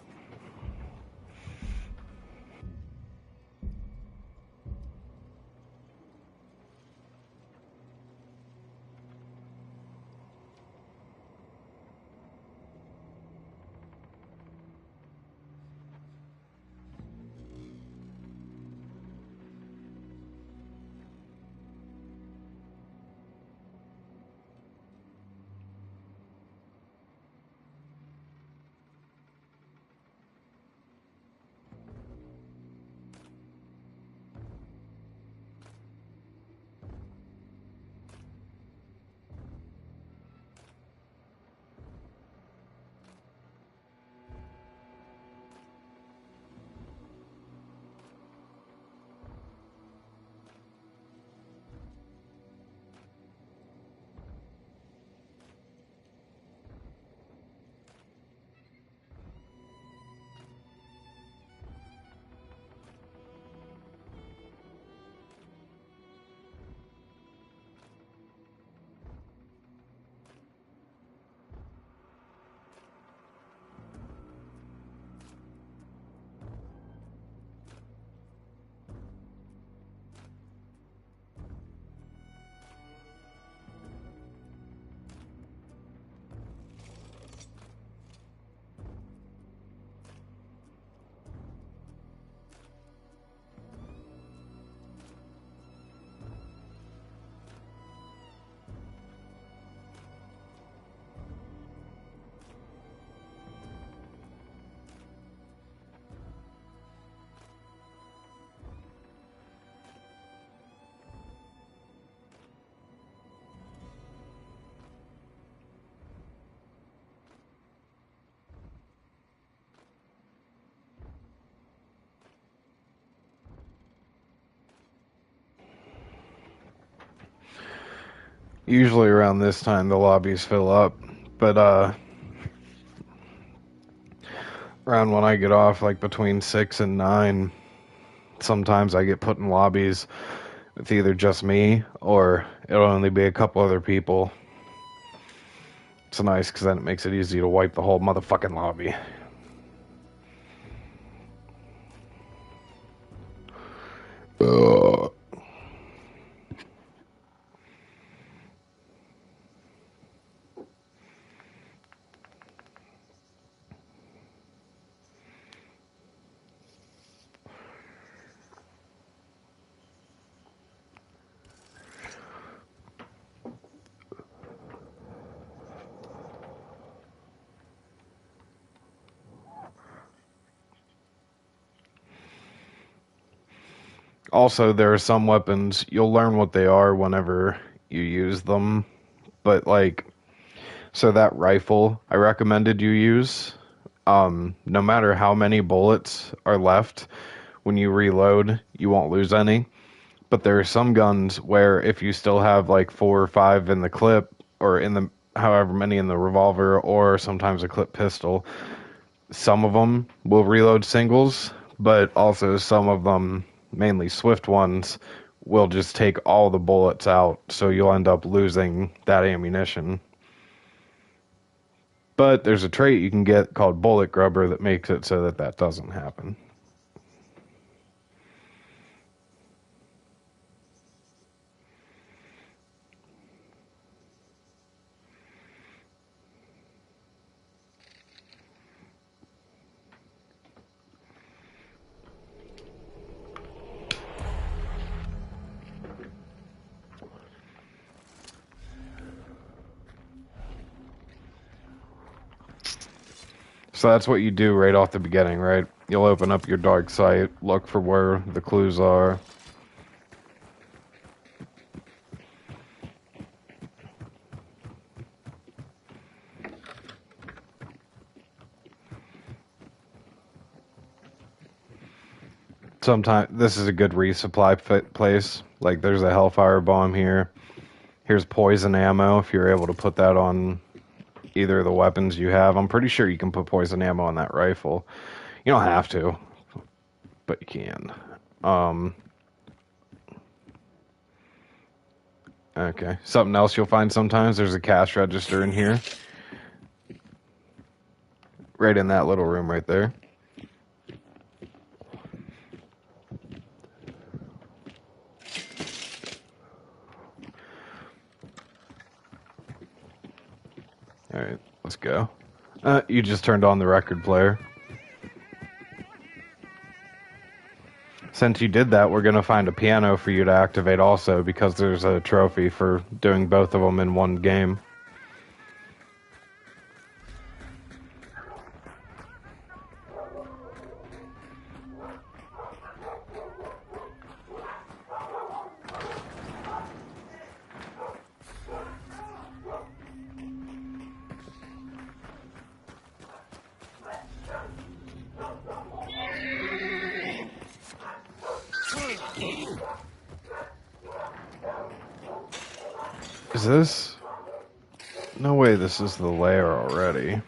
Usually around this time the lobbies fill up, but around when I get off, like between 6 and 9, sometimes I get put in lobbies with either just me or it'll only be a couple other people. It's nice because then it makes it easy to wipe the whole motherfucking lobby. Ugh. Also, there are some weapons, you'll learn what they are whenever you use them. But, like, so that rifle I recommended you use, no matter how many bullets are left, when you reload, you won't lose any. But there are some guns where if you still have like 4 or 5 in the clip, or in the however many in the revolver, or sometimes a clip pistol, some of them will reload singles, but also some of them, mainly swift ones, will just take all the bullets out, so you'll end up losing that ammunition. But there's a trait you can get called Bullet Grubber that makes it so that that doesn't happen. So that's what you do right off the beginning, right? You'll open up your dark site, look for where the clues are. Sometimes this is a good resupply place. Like there's a Hellfire bomb here. Here's poison ammo if you're able to put that on either of the weapons you have. I'm pretty sure you can put poison ammo on that rifle. You don't have to, but you can. Okay. Something else you'll find sometimes, there's a cash register in here. Right in that little room right there. Alright, let's go. You just turned on the record player. Since you did that, we're going to find a piano for you to activate also, because there's a trophy for doing both of them in one game. Is this? No way this is the lair already.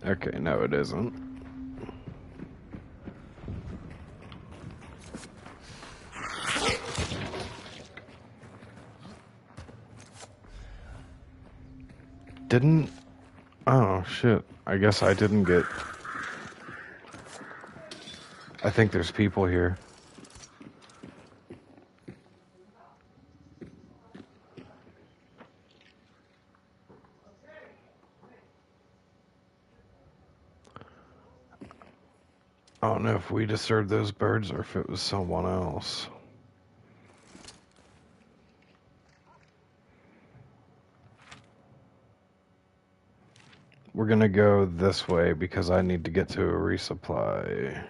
Okay, no it isn't. Didn't... Oh, shit. I guess I didn't get... I think there's people here. I don't know if we disturbed those birds or if it was someone else. We're gonna go this way because I need to get to a resupply.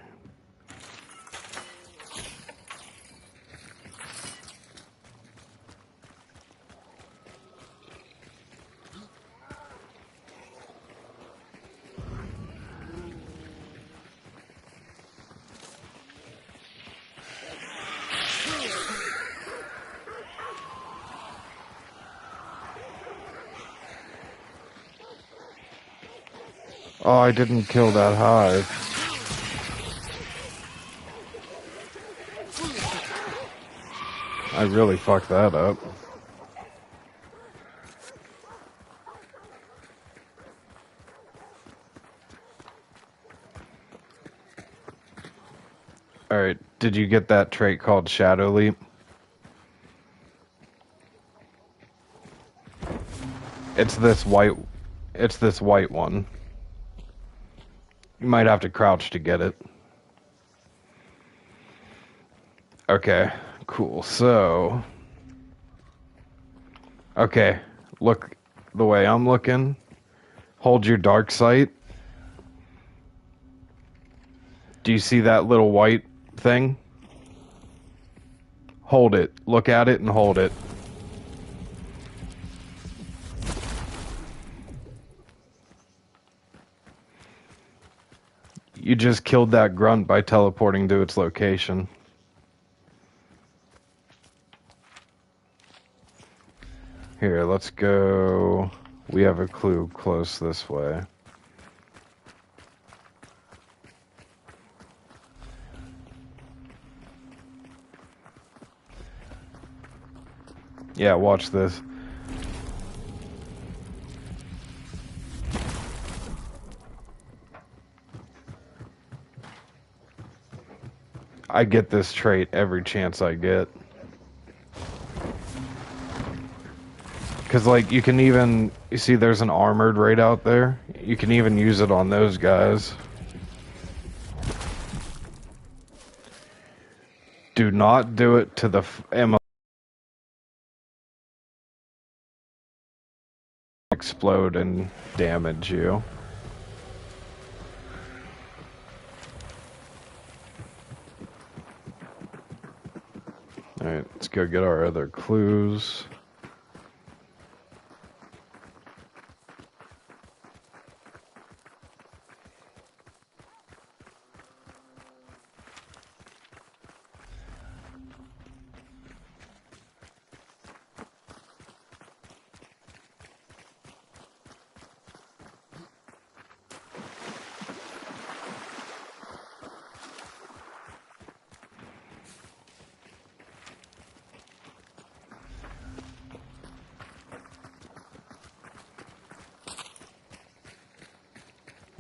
Oh, I didn't kill that hive. I really fucked that up. Alright, did you get that trait called Shadow Leap? It's this white one. You might have to crouch to get it. Okay, cool. So, okay, look the way I'm looking. Hold your dark sight. Do you see that little white thing? Hold it. Look at it and hold it. You just killed that grunt by teleporting to its location. Here, let's go. We have a clue close this way. Yeah, watch this. I get this trait every chance I get. Because, like, you can even... You see there's an armored right out there? You can even use it on those guys. Do not do it to the ammo. Explode and damage you. Alright, let's go get our other clues.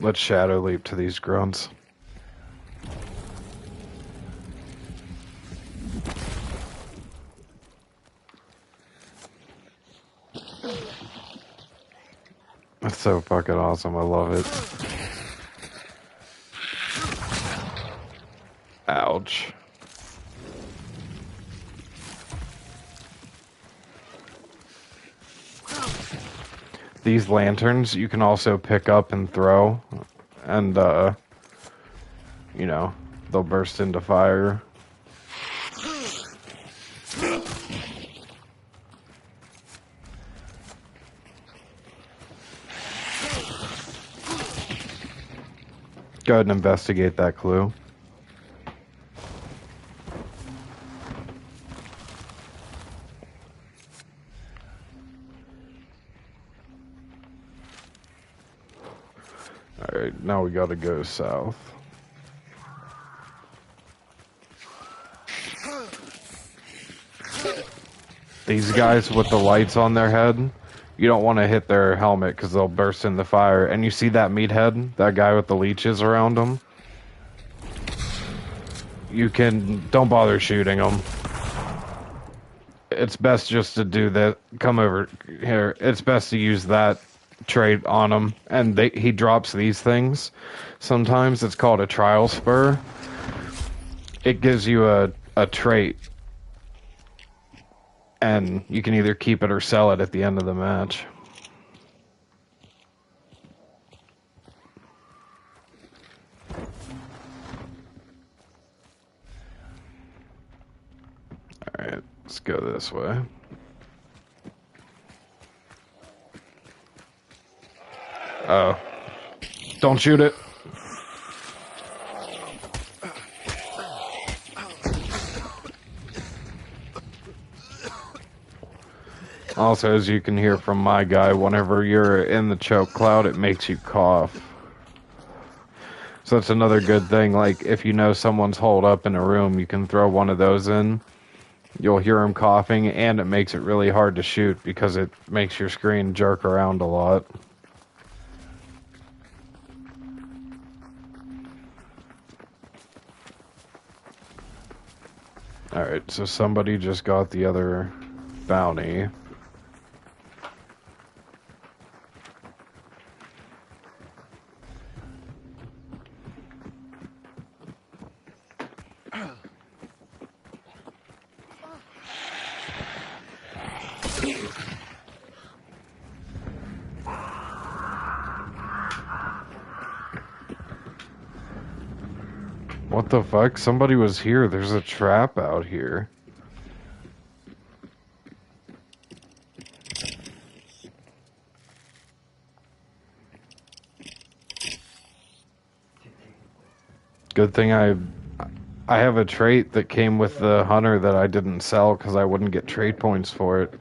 Let's shadow leap to these grunts. That's so fucking awesome. I love it. Ouch. These lanterns you can also pick up and throw, and you know, they'll burst into fire. Go ahead and investigate that clue. Alright, now we gotta go south. These guys with the lights on their head, you don't want to hit their helmet because they'll burst into fire. And you see that meathead? That guy with the leeches around him? Don't bother shooting him. It's best just to do that. Come over here. It's best to use that trait on him. And he drops these things. Sometimes it's called a trial spur. It gives you a trait. And you can either keep it or sell it at the end of the match. Alright, let's go this way. Oh. Don't shoot it. Also, as you can hear from my guy, whenever you're in the choke cloud, it makes you cough. So that's another good thing. Like, if you know someone's holed up in a room, you can throw one of those in. You'll hear him coughing, and it makes it really hard to shoot because it makes your screen jerk around a lot. Alright, so somebody just got the other bounty. What the fuck? Somebody was here. There's a trap out here. Good thing I have a trait that came with the hunter that I didn't sell because I wouldn't get trait points for it.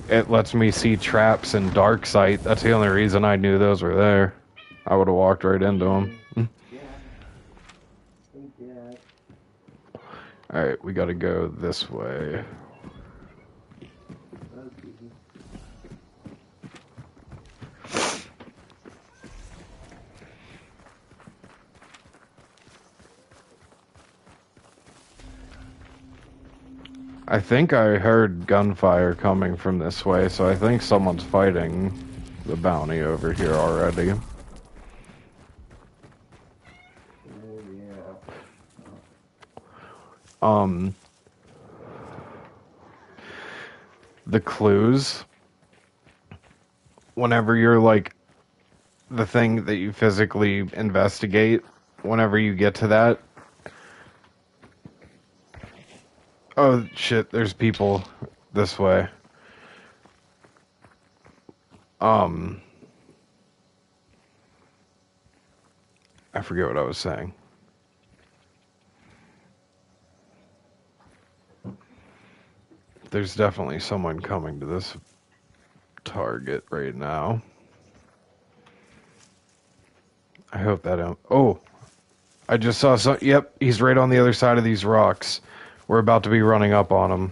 It lets me see traps in dark sight. That's the only reason I knew those were there. I would have walked right into them. Alright, we gotta go this way. I think I heard gunfire coming from this way, so I think someone's fighting the bounty over here already. The clues, whenever you're like the thing that you physically investigate, whenever you get to that. Oh shit, there's people this way. I forget what I was saying. There's definitely someone coming to this target right now. I hope that oh, I just saw some. Yep, he's right on the other side of these rocks. We're about to be running up on him.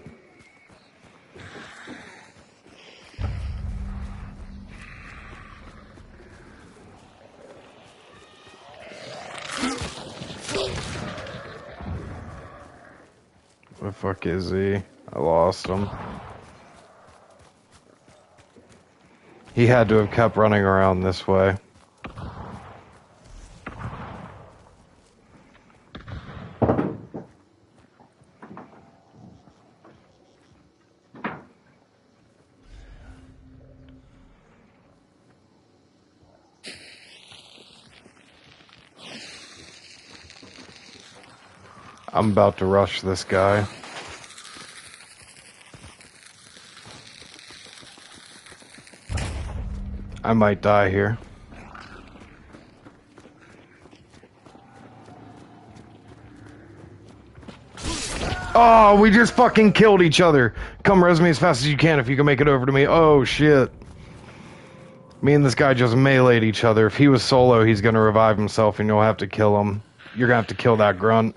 Where the fuck is he? I lost him. He had to have kept running around this way. I'm about to rush this guy. I might die here. Oh, we just fucking killed each other. Come res me as fast as you can if you can make it over to me. Oh, shit. Me and this guy just meleeed each other. If he was solo, he's gonna revive himself and you'll have to kill him. You're gonna have to kill that grunt.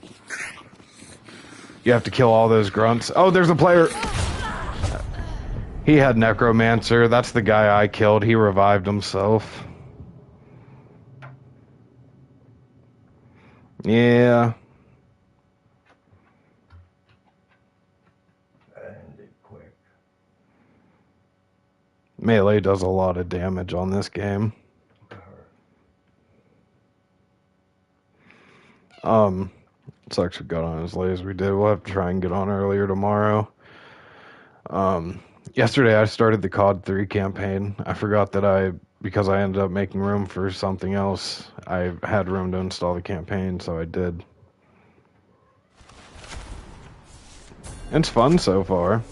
You have to kill all those grunts. Oh, there's a player. He had Necromancer. That's the guy I killed. He revived himself. Yeah. Melee does a lot of damage on this game. Sucks we got on as late as we did. We'll have to try and get on earlier tomorrow. Yesterday I started the COD 3 campaign. I forgot that because I ended up making room for something else, I had room to install the campaign, so I did. It's fun so far.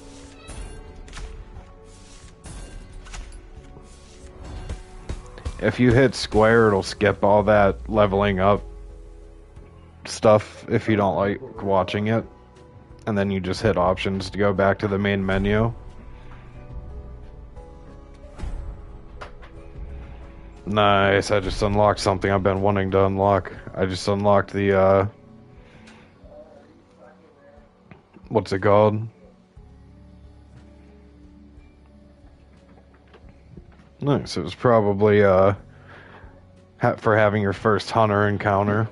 If you hit square, it'll skip all that leveling up stuff if you don't like watching it. And then you just hit options to go back to the main menu. Nice, I just unlocked something I've been wanting to unlock. I just unlocked the, what's it called? Nice, it was probably, for having your first hunter encounter.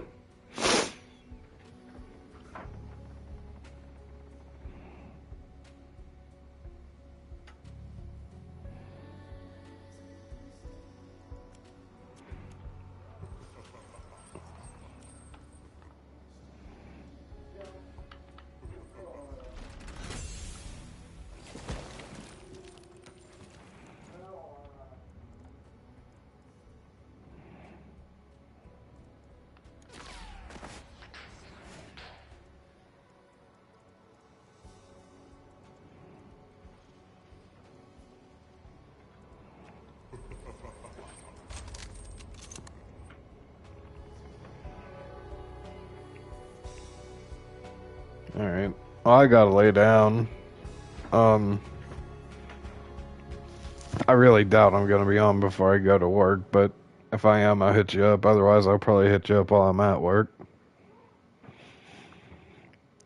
Alright. Well, I gotta lay down. Um, I really doubt I'm gonna be on before I go to work, but if I am, I'll hit you up. Otherwise, I'll probably hit you up while I'm at work.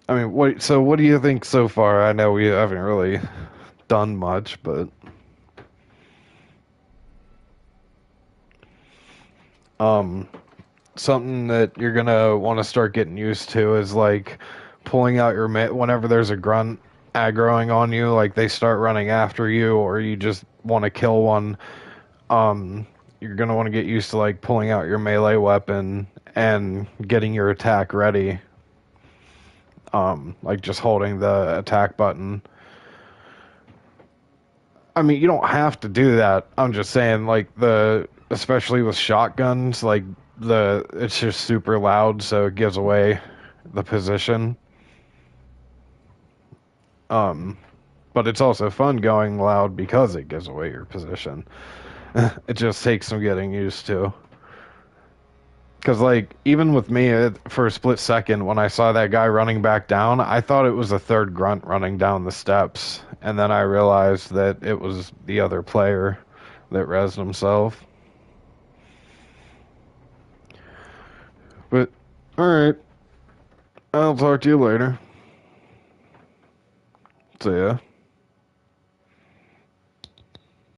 I mean, what do you think so far? I know we haven't really done much, but um, something that you're gonna want to start getting used to is like pulling out your whenever there's a grunt aggroing on you, like they start running after you, or you just want to kill one. You're gonna want to get used to like pulling out your melee weapon and getting your attack ready. Like just holding the attack button. I mean, you don't have to do that. I'm just saying, like especially with shotguns, like it's just super loud, so it gives away the position. Um, but it's also fun going loud because it gives away your position. It just takes some getting used to. Because, like, even with me, for a split second, when I saw that guy running back down, I thought it was a third grunt running down the steps. And then I realized that it was the other player that rezzed himself. But, alright. I'll talk to you later. See ya.